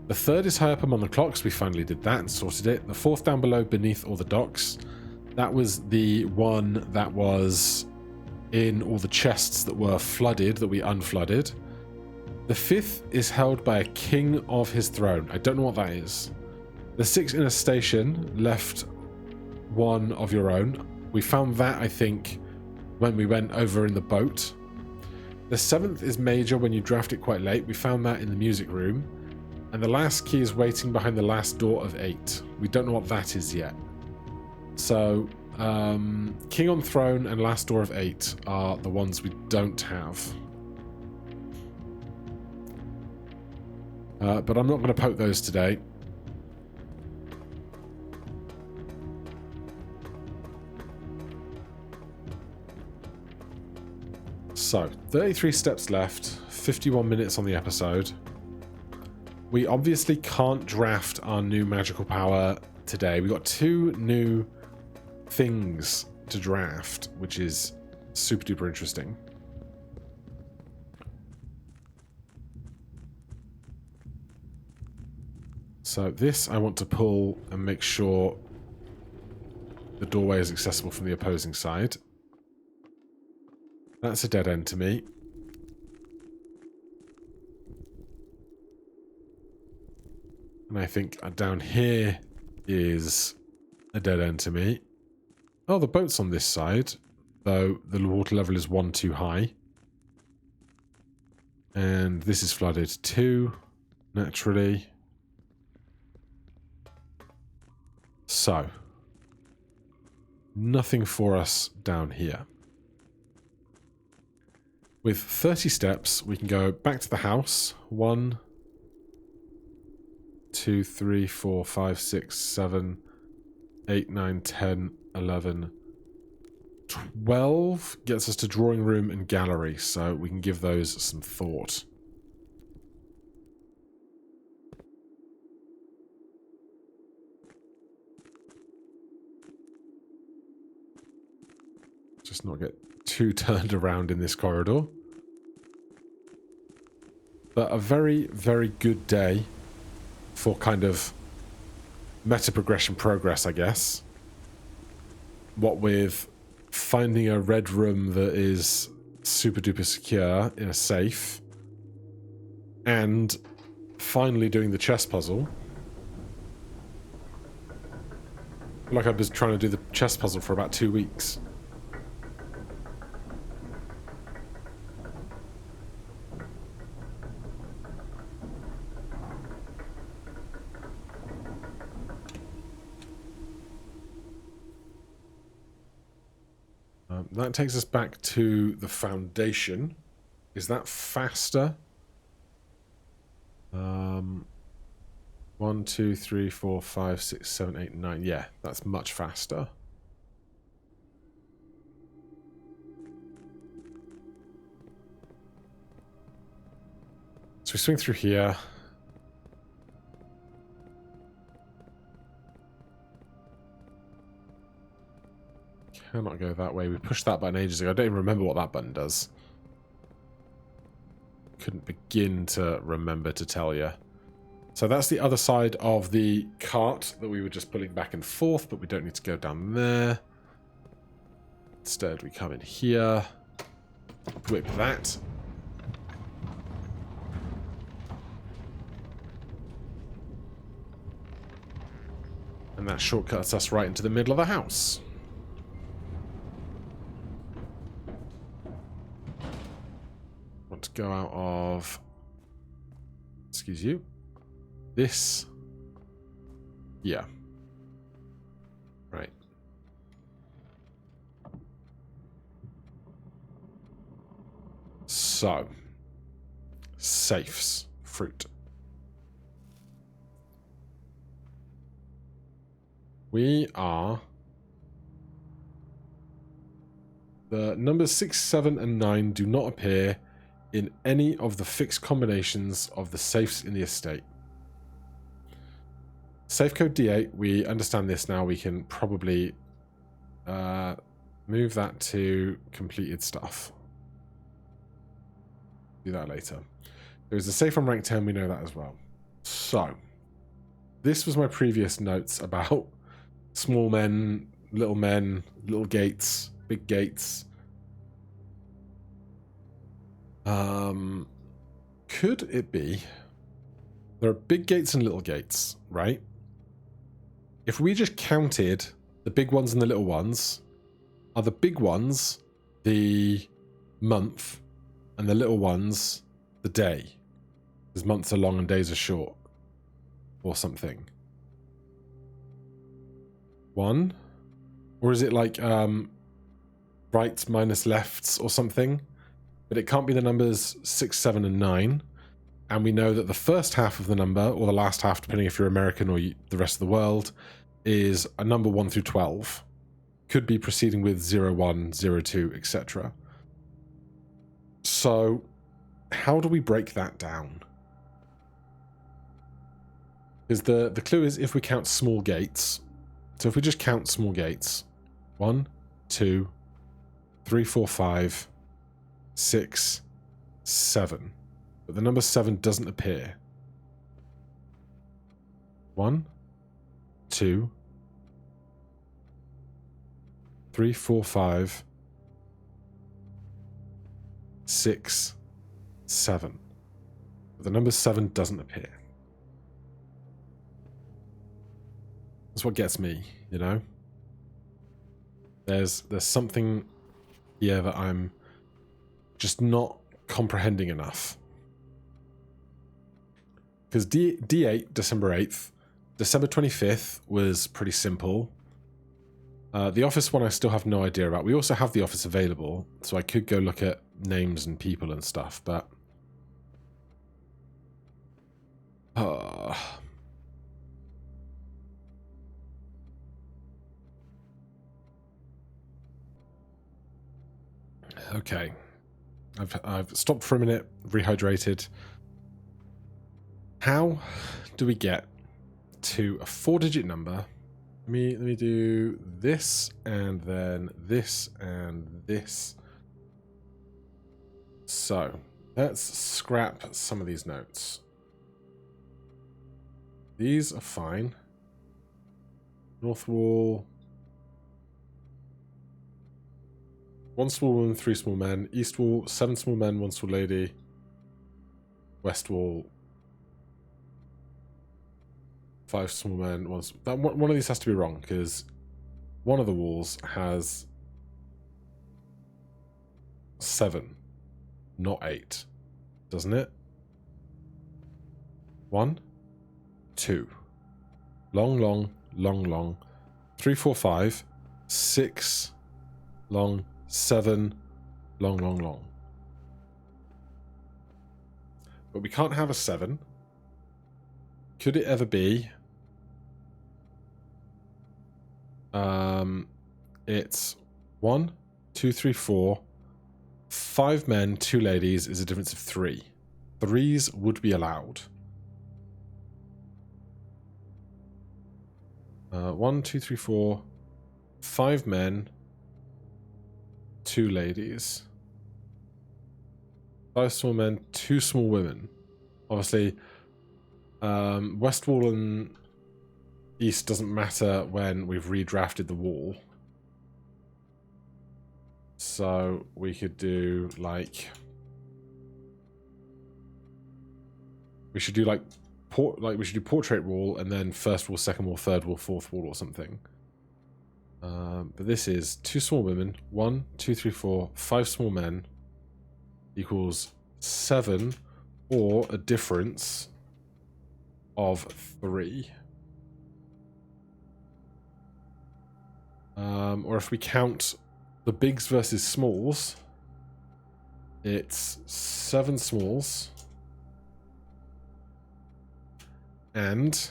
The third is high up among the clocks. We finally did that and sorted it. The fourth down below beneath all the docks. That was the one that was in all the chests that were flooded, that we unflooded. The fifth is held by a king of his throne. I don't know what that is. The sixth in a station, left one of your own. We found that, I think, when we went over in the boat. The seventh is major when you draft it quite late. We found that in the music room. And the last key is waiting behind the last door of 8. We don't know what that is yet. So, King on Throne and last door of 8 are the ones we don't have. But I'm not going to poke those today. So, 33 steps left, 51 minutes on the episode. We obviously can't draft our new magical power today. We got 2 new things to draft, which is super duper interesting. So this I want to pull and make sure the doorway is accessible from the opposing side. That's a dead end to me. And I think down here is a dead end to me. Oh, the boat's on this side, though the water level is 1 too high. And this is flooded too, naturally. So, nothing for us down here. With 30 steps, we can go back to the house. 1, 2, 3, 4, 5, 6, 7, 8, 9, 10, 11, 12 gets us to drawing room and gallery, so we can give those some thought. Just not get too turned around in this corridor. But a very, very good day for kind of meta progression progress, I guess. What with finding a red room that is super duper secure in a safe, and finally doing the chess puzzle. Like I've been trying to do the chess puzzle for about 2 weeks. That takes us back to the foundation. Is that faster? 1, 2, 3, 4, 5, 6, 7, 8, 9. Yeah, that's much faster. So we swing through here. Cannot go that way. We pushed that button ages ago. I don't even remember what that button does. Couldn't begin to remember to tell you. So that's the other side of the cart that we were just pulling back and forth, but we don't need to go down there. Instead, we come in here, whip that. And that shortcuts us right into the middle of the house. Want to go out of, excuse you, this, yeah. So, safes, fruit. We are... The numbers 6, 7, and 9 do not appear in any of the fixed combinations of the safes in the estate. Safe code D8, we understand this now. We can probably move that to completed stuff. Do that later. There's a safe on rank 10, we know that as well. So, this was my previous notes about small men, little gates, big gates. Could it be there are big gates and little gates, right? If we just counted the big ones and the little ones, are the big ones the month and the little ones the day? Because months are long and days are short, or something. 1? Or is it like rights minus lefts or something? But it can't be the numbers 6, 7, and 9. And we know that the first half of the number, or the last half, depending if you're American or the rest of the world, is a number 1 through 12. Could be proceeding with 0, 1, 0, 2, etc. So, how do we break that down? Because the clue is if we count small gates. So if we just count small gates. 1, 2, 3, 4, 5, 6, 7. But the number 7 doesn't appear. 1, 2, 3, 4, 5, 6, 7. But the number 7 doesn't appear. That's what gets me, you know? There's something here that I'm just not comprehending enough. Because D8, December 8th, December 25th was pretty simple. The office one I still have no idea about. We also have the office available, so I could go look at names and people and stuff, but... Okay. I've stopped for a minute, rehydrated. How do we get to a 4-digit number? Let me do this, and then this, and this. So, let's scrap some of these notes. These are fine. North wall. 1 small woman, 3 small men. East wall, 7 small men, 1 small lady. West wall, 5 small men, 1 one of these has to be wrong, because one of the walls has 7, not 8. Doesn't it? 1, 2. Long, long, long, long. 3, 4, 5. 6, long. 7, long, long, long. But we can't have a 7. Could it ever be? It's 1, 2, 3, 4. 5 men, 2 ladies is a difference of 3. 3s would be allowed. 1, 2, 3, 4. 5 men, 2 ladies. 5 small men, 2 small women. Obviously, West wall and East doesn't matter when we've redrafted the wall. So we could do like... We should do like we should do portrait wall and then first wall, second wall, third wall, fourth wall or something. But this is 2 small women, 1, 2, 3, 4, 5 small men equals 7, or a difference of 3. Or if we count the bigs versus smalls, It's 7 smalls. And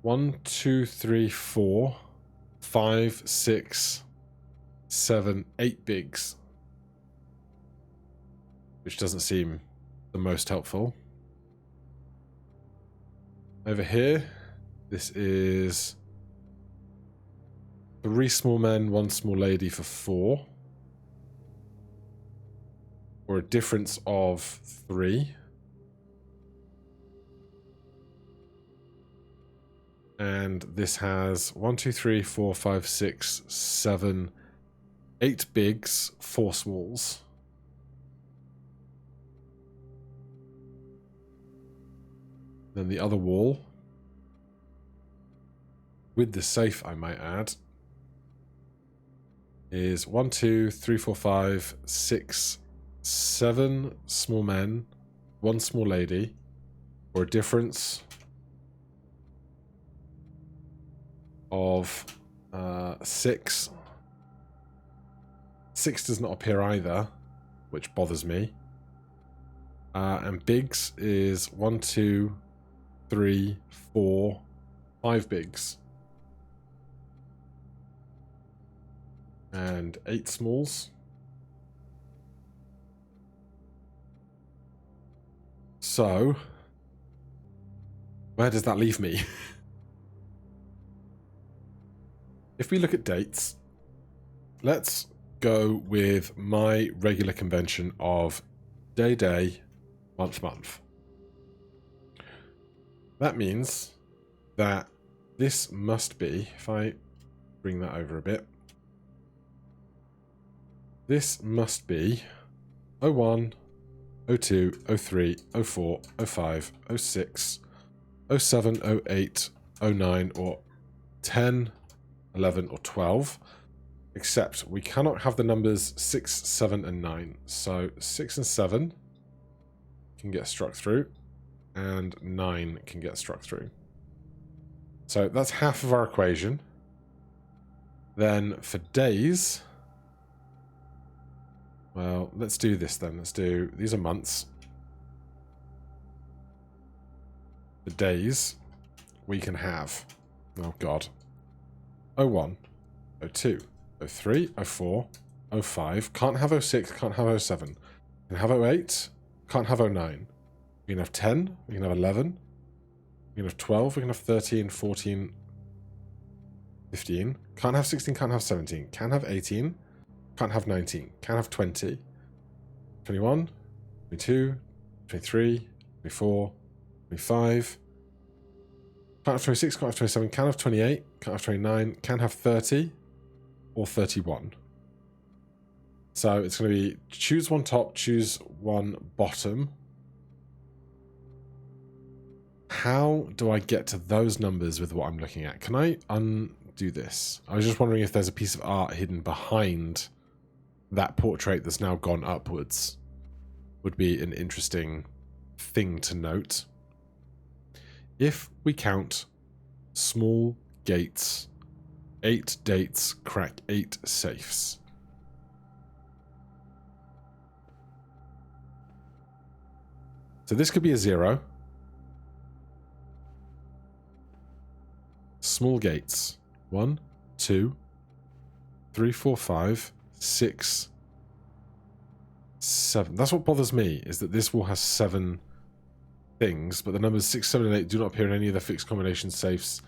1, 2, 3, 4, 5, 6, 7, 8 bigs. Which doesn't seem the most helpful. Over here, this is 3 small men, 1 small lady for 4. Or a difference of 3. And this has 1, 2, 3, 4, 5, 6, 7, 8 bigs, 4 smalls. Then the other wall, with the safe I might add, is 1, 2, 3, 4, 5, 6, 7 small men, 1 small lady, or a difference of 6. 6 does not appear either, which bothers me. And bigs is 1, 2, 3, 4, 5 bigs. And 8 smalls. So, where does that leave me? If we look at dates, let's go with my regular convention of day, day, month, month. That means that this must be, if I bring that over a bit, this must be 01, 02, 03, 04, 05, 06, 07, 08, 09, or 10, 11, or 12. Except we cannot have the numbers 6, 7, and 9. So 6 and 7 can get struck through, and 9 can get struck through. So that's half of our equation. Then for days, well, let's do this then. Let's do, these are months. The days we can have, oh god, 01, 02, 03, 04, 05, can't have 06, can't have 07, can have 08, can't have 09. We can have 10, we can have 11, we can have 12, we can have 13, 14, 15, can't have 16, can't have 17, can have 18, can't have 19, can't have 20, 21, 22, 23, 24, 25, can't have 26, can't have 27, can't have 28, can't have 29, can have 30, or 31. So it's going to be choose one top, choose one bottom. How do I get to those numbers with what I'm looking at? Can I undo this? I was just wondering if there's a piece of art hidden behind that portrait that's now gone upwards. Would be an interesting thing to note. If we count small gates, 8 dates crack 8 safes. So this could be a 0. Small gates. 1, 2, 3, 4, 5, 6, 7. That's what bothers me, is that this wall has 7 things, but the numbers 6, 7, and 8 do not appear in any of the fixed combination safes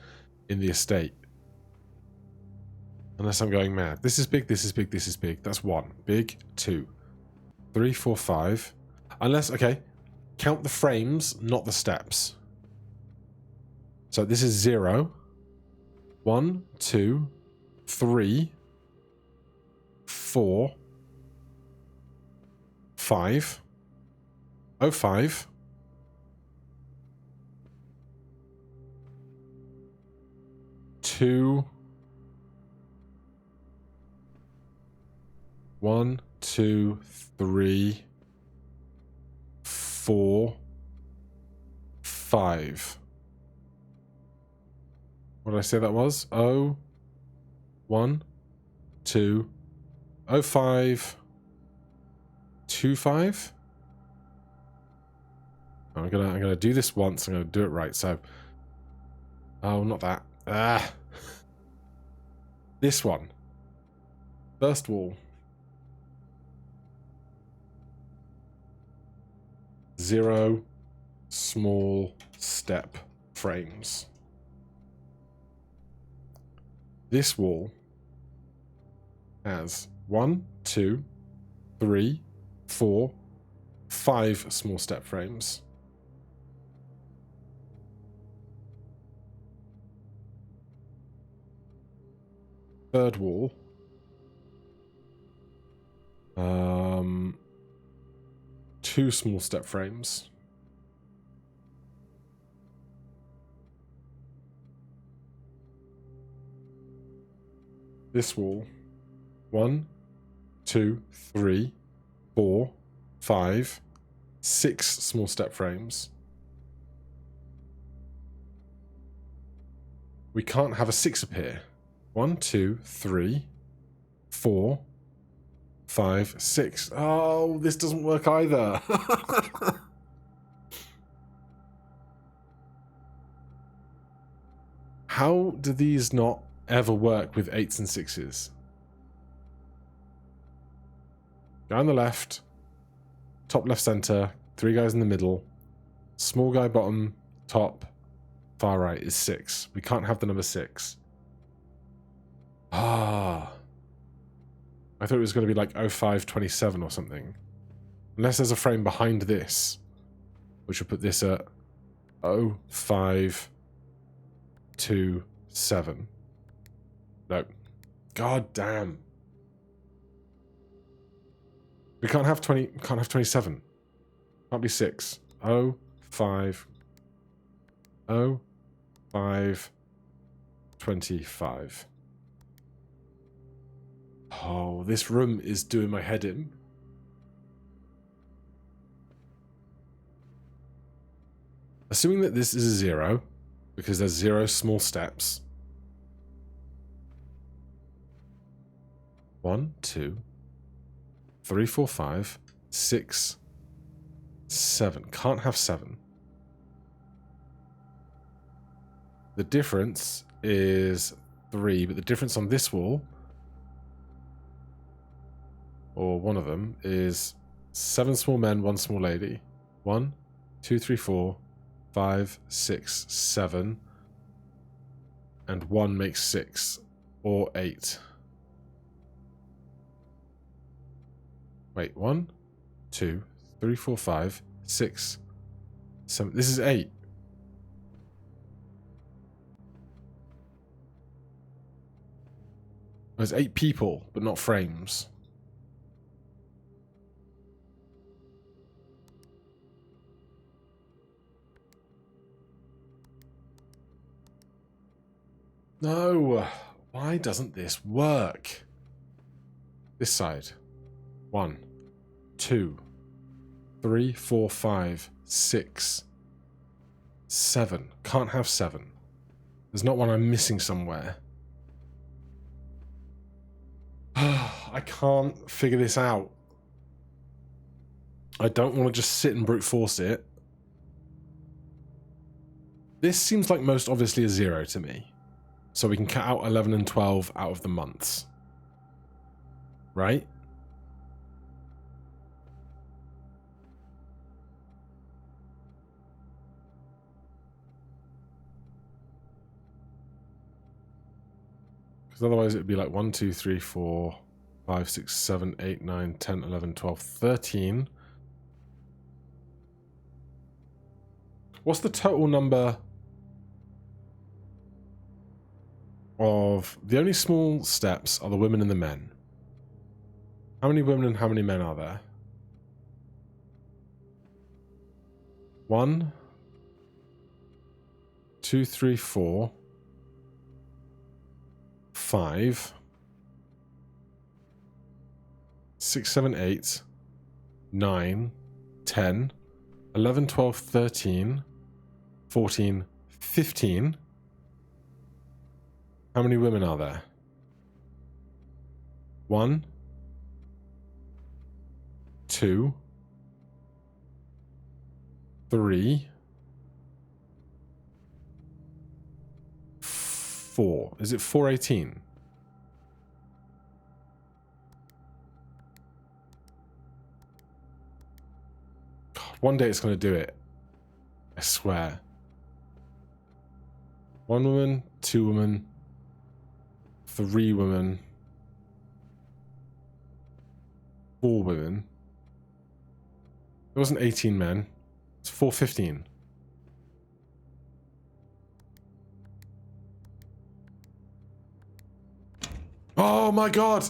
in the estate. Unless I'm going mad. This is big, this is big, this is big. That's 1. Big, 2, 3, 4, 5. Unless, okay, count the frames, not the steps. So this is 0. 1, 2, 3, 4, 5, 05, 2, 1, 2, 3, 4, 5. What did I say that was? 1, 2, 05, 0.25. I'm gonna do this once. I'm gonna do it right. So, oh, not that. Ah, this one. First wall. 0 small step frames. This wall has 1, 2, 3, 4, 5 small step frames. Third wall. 2 small step frames. This wall. 1, 2, 3, 4, 5, 6 small step frames. We can't have a 6 appear. 1, 2, 3, 4, 5, 6. Oh, this doesn't work either. How do these not ever work with 8s and 6s? Guy on the left, top left center, 3 guys in the middle, small guy bottom, top, far right is 6. We can't have the number 6. Ah. I thought it was going to be like 0527 or something. Unless there's a frame behind this, which will put this at 0527. No. God damn. We can't have 20, can't have 27. Can't be 6. 05 25. Oh, this room is doing my head in. Assuming that this is a 0, because there's 0 small steps. 1, 2, 3, 4, 5, 6, 7. Can't have 7. The difference is 3, but the difference on this wall, or one of them, is 7 small men, 1 small lady. 1, 2, 3, 4, 5, 6, 7. And 1 makes 6, or 8. Wait, 1, 2, 3, 4, 5, 6, 7. This is 8. There's 8 people, but not frames. No, why doesn't this work? This side. 1, 2, 3, 4, 5, 6, 7. Can't have 7. There's not one I'm missing somewhere. I can't figure this out. I don't want to just sit and brute force it. This seems like most obviously a 0 to me. So we can cut out 11 and 12 out of the months. Right? Because otherwise it would be like 1, 2, 3, 4, 5, 6, 7, 8, 9, 10, 11, 12, 13. What's the total number of... The only small steps are the women and the men. How many women and how many men are there? 1, 2, 3, 4, 5, 6, 7, 8, 9, 10, 11, 12, 13, 14, 15. How many women are there? 1, 2, 3, 4. Is it 418? God, one day it's going to do it. I swear. 1 woman, 2 women, 3 women, 4 women. It wasn't 18 men. It's 415. Oh my god!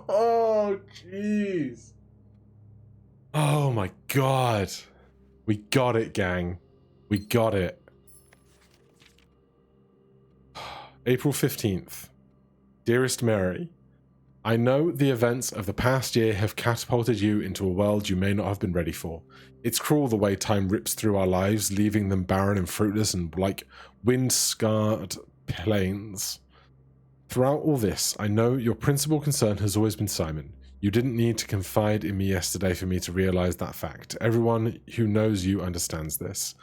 Oh jeez. Oh my god. We got it, gang. We got it. April 15th. Dearest Mary, I know the events of the past year have catapulted you into a world you may not have been ready for. It's cruel the way time rips through our lives, leaving them barren and fruitless and like wind-scarred plains. Throughout all this, I know your principal concern has always been Simon. You didn't need to confide in me yesterday for me to realize that fact. Everyone who knows you understands this.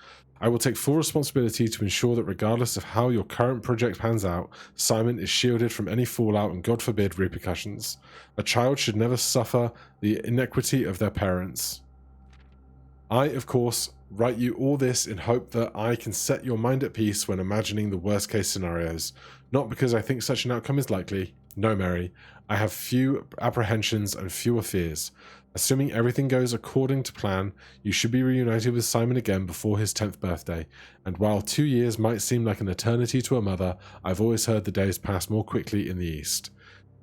I will take full responsibility to ensure that regardless of how your current project pans out, Simon is shielded from any fallout and, God forbid, repercussions. A child should never suffer the inequity of their parents. I, of course, write you all this in hope that I can set your mind at peace when imagining the worst-case scenarios. Not because I think such an outcome is likely. No, Mary. I have few apprehensions and fewer fears. Assuming everything goes according to plan, you should be reunited with Simon again before his 10th birthday. And while 2 years might seem like an eternity to a mother, I've always heard the days pass more quickly in the East.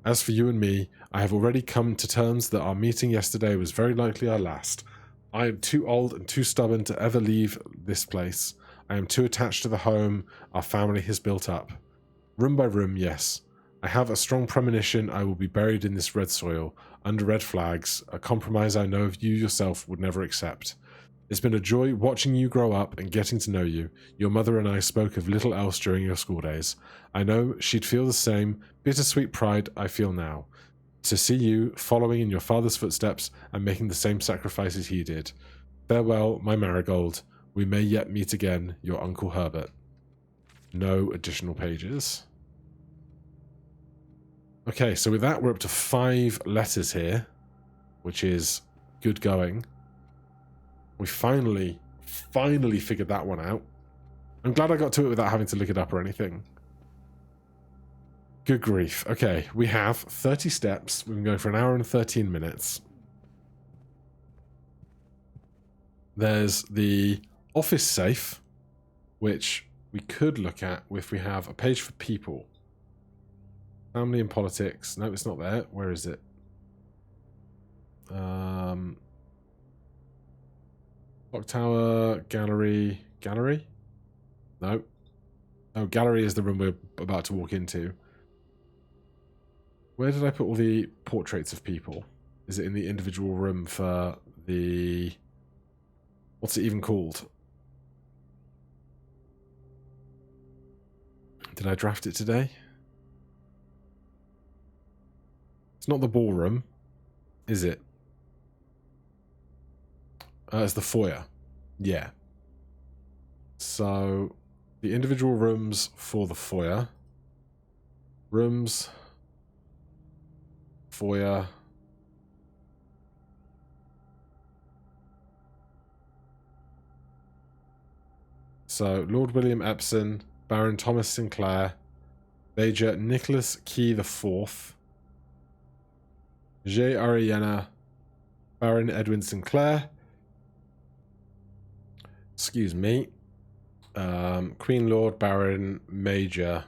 As for you and me, I have already come to terms that our meeting yesterday was very likely our last. I am too old and too stubborn to ever leave this place. I am too attached to the home our family has built up. Room by room, yes. I have a strong premonition I will be buried in this red soil, under red flags, a compromise I know you yourself would never accept. It's been a joy watching you grow up and getting to know you. Your mother and I spoke of little else during your school days. I know she'd feel the same bittersweet pride I feel now, to see you following in your father's footsteps and making the same sacrifices he did. Farewell, my marigold. We may yet meet again, your Uncle Herbert. No additional pages. Okay, so with that, we're up to 5 letters here, which is good going. We finally figured that one out. I'm glad I got to it without having to look it up or anything. Good grief. Okay, we have 30 steps. We've been going for an hour and 13 minutes. There's the office safe, which we could look at if we have a page for people. Family and politics. No, it's not there. Where is it? Clock tower, gallery. Gallery? No. Oh, gallery is the room we're about to walk into. Where did I put all the portraits of people? Is it in the individual room for the... What's it even called? Did I draft it today? It's not the ballroom, is it? It's the foyer. Yeah. So, the individual rooms for the foyer. Rooms. Foyer. So, Lord William Epsom, Baron Thomas Sinclair, Major Nicholas Key IV, J. Ariana, Baron Edwin Sinclair, excuse me, Queen Lord Baron Major.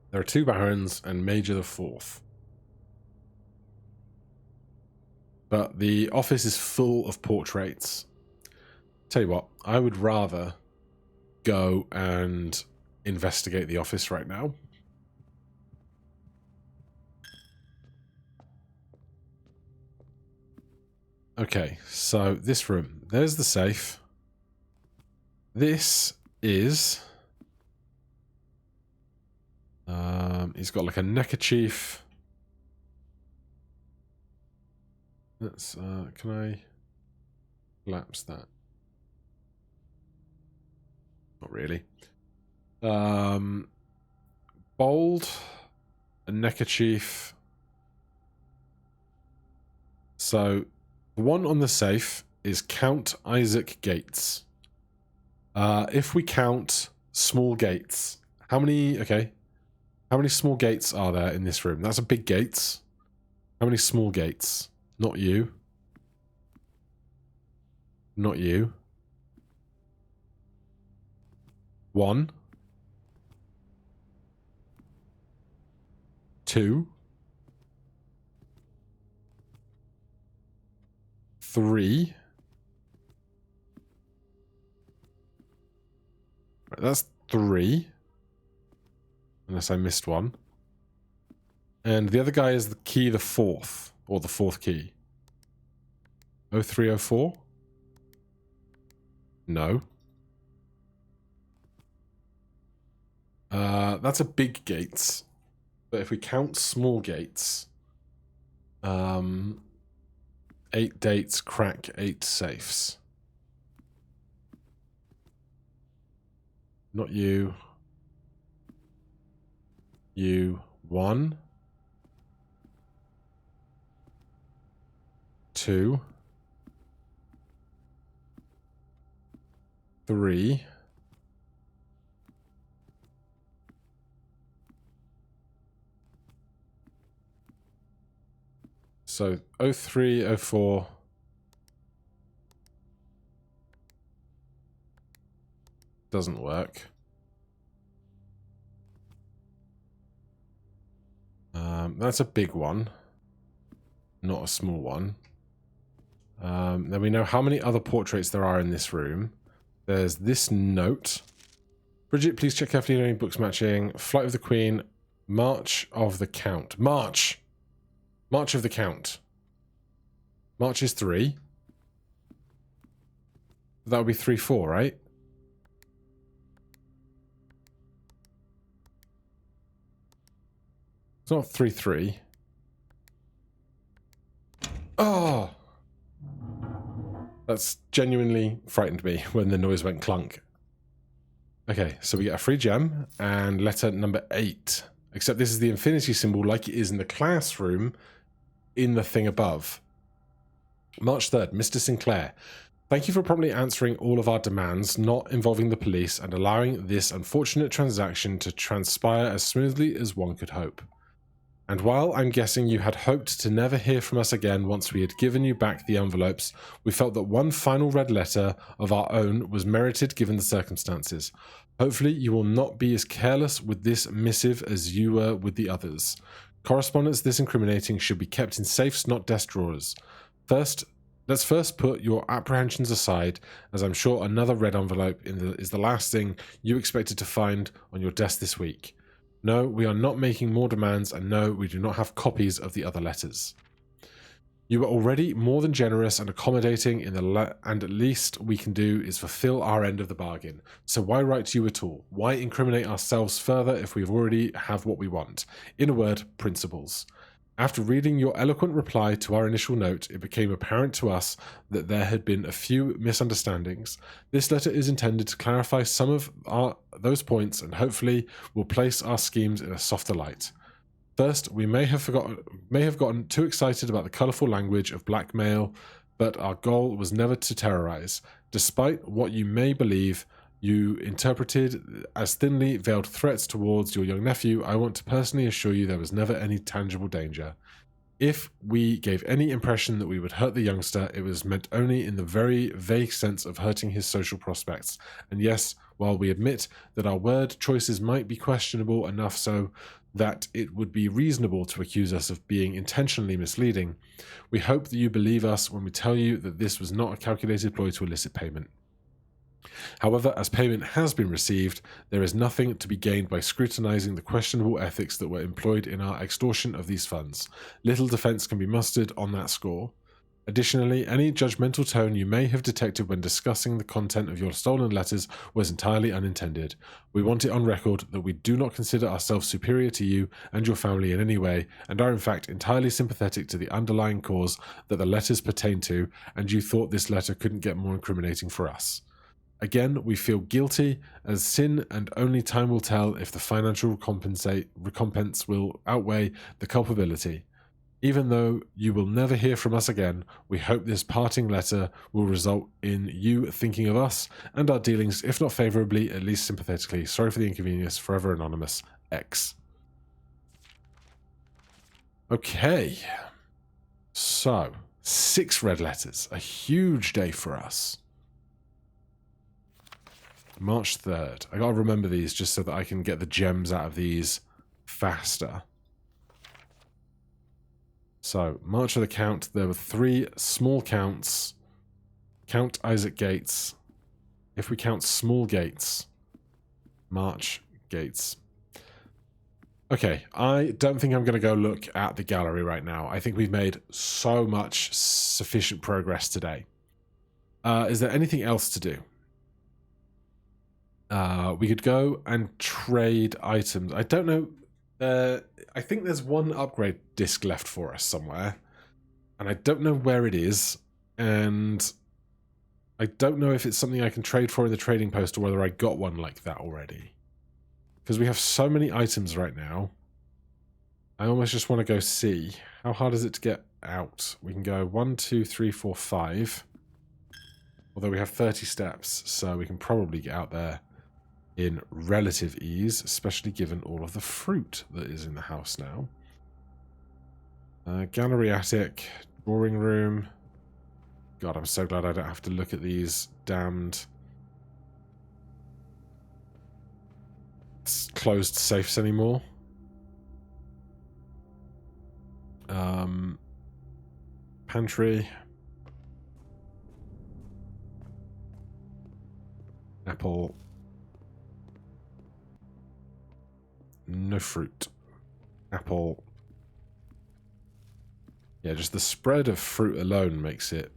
There are 2 barons and Major the 4th. But the office is full of portraits. Tell you what, I would rather go and investigate the office right now. Okay, so this room. There's the safe. This is... he's got like a neckerchief. Let's, can I collapse that? Not really. Bold, a neckerchief. So, the one on the safe is Count Isaac Gates. If we count small gates, how many, okay, how many small gates are there in this room? That's a big gates. How many small gates? Not you. Not you. 1. 2. 3. Right, that's 3. Unless I missed one. And the other guy is the key, the 4th. Or the 4th key. 0304? No. That's a big gates. But if we count small gates, 8 dates crack 8 safes. Not you. You. 1. 2. 3. 03, 04. Doesn't work. That's a big one. Not a small one. Then we know how many other portraits there are in this room. There's this note. Bridget, please check carefully any books matching. Flight of the Queen. March of the Count. March! March of the Count. March is 3. That would be 3-4, right? It's not 3-3. Oh! That's genuinely frightened me when the noise went clunk. Okay, so we get a free gem and letter number 8. Except this is the infinity symbol like it is in the classroom in the thing above. March 3rd, Mr. Sinclair. Thank you for promptly answering all of our demands, not involving the police, and allowing this unfortunate transaction to transpire as smoothly as one could hope. And while I'm guessing you had hoped to never hear from us again once we had given you back the envelopes, we felt that one final red letter of our own was merited given the circumstances. Hopefully you will not be as careless with this missive as you were with the others. Correspondence this incriminating should be kept in safes, not desk drawers. Let's first put your apprehensions aside, as I'm sure another red envelope is the last thing you expected to find on your desk this week. No, we are not making more demands, and no, we do not have copies of the other letters. You are already more than generous and accommodating, and at least we can do is fulfill our end of the bargain. So why write to you at all? Why incriminate ourselves further if we already have what we want? In a word, principles. After reading your eloquent reply to our initial note, it became apparent to us that there had been a few misunderstandings. This letter is intended to clarify some of those points and hopefully will place our schemes in a softer light. First, we may have gotten too excited about the colourful language of blackmail, but our goal was never to terrorise. Despite what you may believe you interpreted as thinly veiled threats towards your young nephew, I want to personally assure you there was never any tangible danger. If we gave any impression that we would hurt the youngster, it was meant only in the very vague sense of hurting his social prospects. And yes, while we admit that our word choices might be questionable enough so that it would be reasonable to accuse us of being intentionally misleading, we hope that you believe us when we tell you that this was not a calculated ploy to elicit payment. However, as payment has been received, there is nothing to be gained by scrutinizing the questionable ethics that were employed in our extortion of these funds. Little defense can be mustered on that score. Additionally, any judgmental tone you may have detected when discussing the content of your stolen letters was entirely unintended. We want it on record that we do not consider ourselves superior to you and your family in any way, and are in fact entirely sympathetic to the underlying cause that the letters pertain to, and you thought this letter couldn't get more incriminating for us. Again, we feel guilty as sin, and only time will tell if the financial recompense will outweigh the culpability. Even though you will never hear from us again, we hope this parting letter will result in you thinking of us and our dealings, if not favourably, at least sympathetically. Sorry for the inconvenience. Forever Anonymous, X. Okay. So, 6 red letters. A huge day for us. March 3rd. I gotta remember these just so that I can get the gems out of these faster. So, March of the Count, there were 3 small counts. Count Isaac Gates. If we count small gates, March Gates. Okay, I don't think I'm going to go look at the gallery right now. I think we've made so much sufficient progress today. Is there anything else to do? We could go and trade items. I don't know. I think there's one upgrade disc left for us somewhere, and I don't know where it is, and I don't know if it's something I can trade for in the trading post or whether I got one like that already. Because we have so many items right now, I almost just want to go see. How hard is it to get out? We can go 1, 2, 3, 4, 5. Although we have 30 steps, so we can probably get out there in relative ease, especially given all of the fruit that is in the house now. Gallery attic, drawing room. God, I'm so glad I don't have to look at these damned closed safes anymore. Pantry. Apple. No fruit. Apple. Yeah, just the spread of fruit alone makes it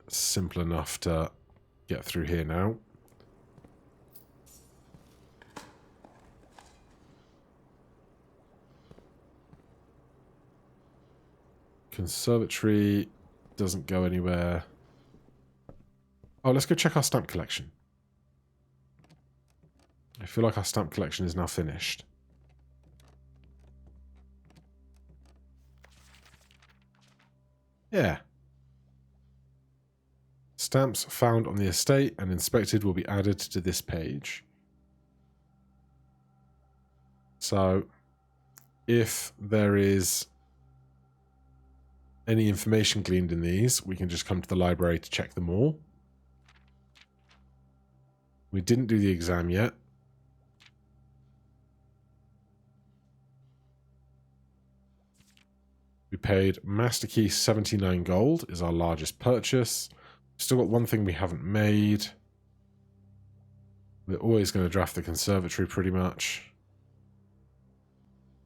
simple enough to get through here now. Conservatory doesn't go anywhere. Oh, let's go check our stamp collection. I feel like our stamp collection is now finished. Yeah. Stamps found on the estate and inspected will be added to this page. So, if there is any information gleaned in these, we can just come to the library to check them all. We didn't do the exam yet. We paid Master Key 79 gold is our largest purchase. Still got one thing we haven't made. We're always going to draft the conservatory pretty much.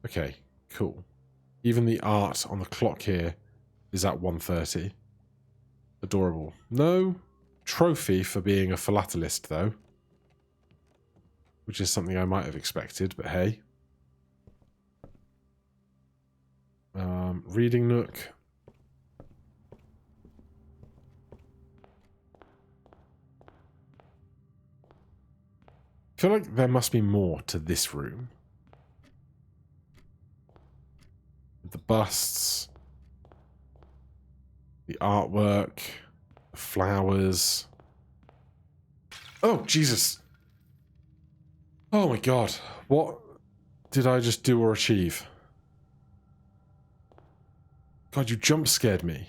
Okay, cool. Even the art on the clock here is at 1:30. Adorable. No trophy for being a philatelist, though. Which is something I might have expected, but hey. Reading nook. I feel like there must be more to this room. The busts, the artwork, the flowers. Oh, Jesus. Oh my God. What did I just do or achieve? God, you jump scared me.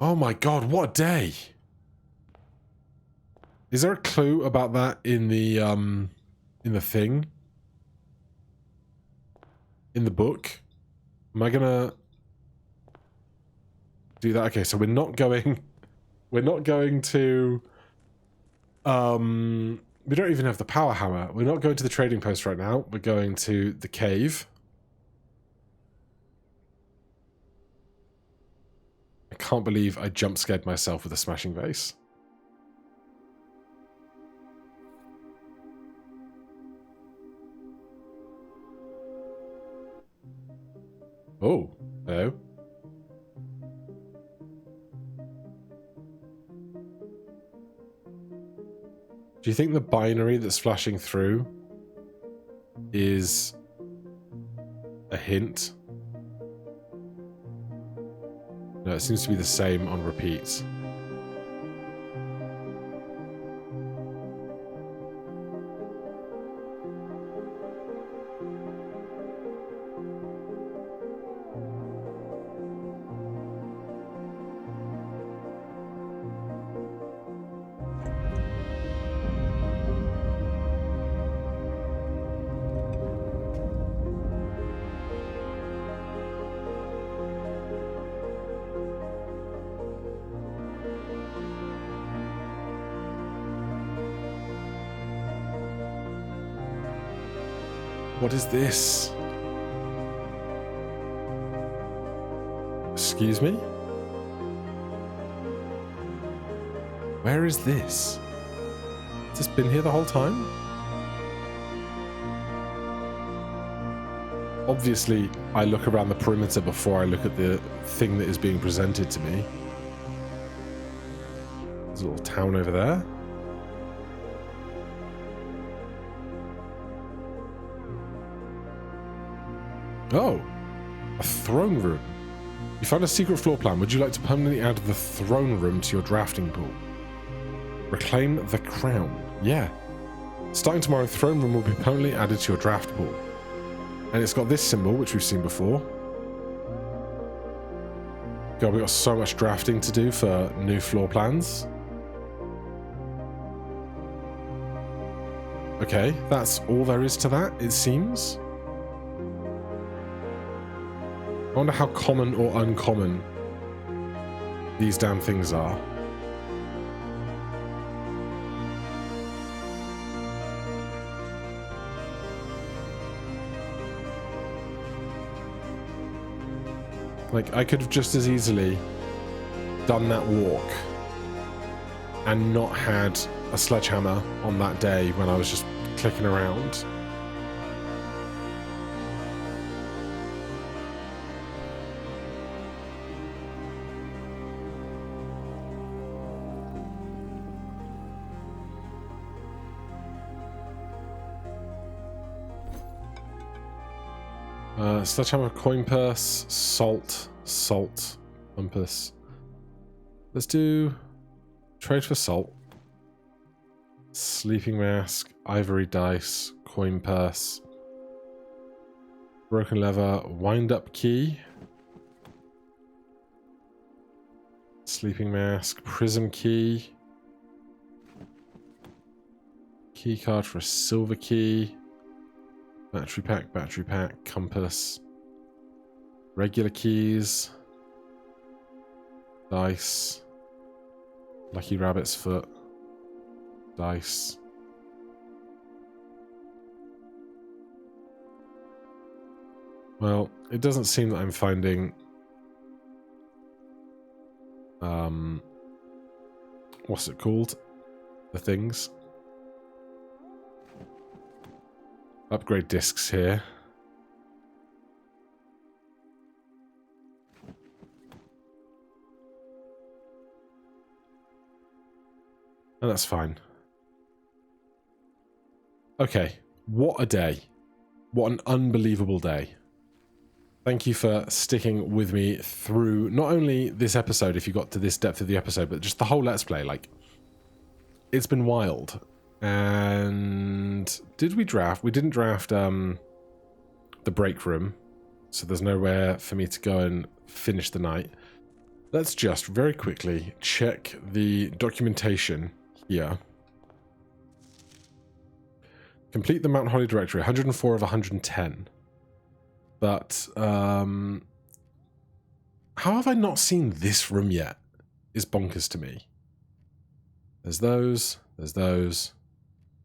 Oh my God, what a day. Is there a clue about that in the thing? In the book? Am I gonna do that? Okay, so we're not going to We don't even have the power hammer. We're not going to the trading post right now. We're going to the cave. I can't believe I jump scared myself with a smashing vase. Oh, hello. Do you think the binary that's flashing through is a hint? No, it seems to be the same on repeat. What is this? Excuse me? Where is this? Has this been here the whole time? Obviously, I look around the perimeter before I look at the thing that is being presented to me. There's a little town over there. Oh, a throne room. You found a secret floor plan. Would you like to permanently add the throne room to your drafting pool? Reclaim the crown. Yeah. Starting tomorrow, the throne room will be permanently added to your draft pool. And it's got this symbol, which we've seen before. God, we've got so much drafting to do for new floor plans. Okay, that's all there is to that, it seems. I wonder how common or uncommon these damn things are. Like, I could have just as easily done that walk and not had a sledgehammer on that day when I was just clicking around. Sledgehammer, coin purse, salt, compass. Let's do trade for salt. Sleeping mask, ivory dice, coin purse, broken lever, wind up key, sleeping mask, prism key, key card for a silver key. Battery pack, compass, regular keys, dice, lucky rabbit's foot, dice. Well, it doesn't seem that I'm finding what's it called? The things. Upgrade discs here. And that's fine. Okay, what a day. What an unbelievable day. Thank you for sticking with me through not only this episode, if you got to this depth of the episode, but just the whole Let's Play. Like, it's been wild. And did we draft? We didn't draft the break room, so there's nowhere for me to go and finish the night. Let's just very quickly check the documentation here. Complete the Mount Holly directory, 104 of 110. But how have I not seen this room yet? Is bonkers to me. There's those.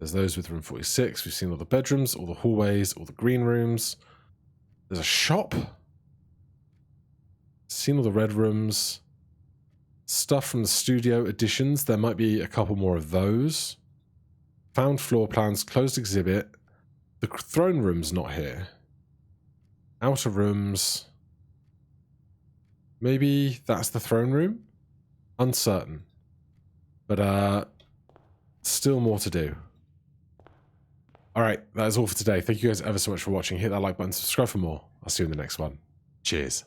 There's those with room 46. We've seen all the bedrooms, all the hallways, all the green rooms. There's a shop. Seen all the red rooms. Stuff from the studio additions. There might be a couple more of those. Found floor plans, closed exhibit. The throne room's not here. Outer rooms. Maybe that's the throne room? Uncertain. But, still more to do. Alright, that is all for today. Thank you guys ever so much for watching. Hit that like button, subscribe for more. I'll see you in the next one. Cheers.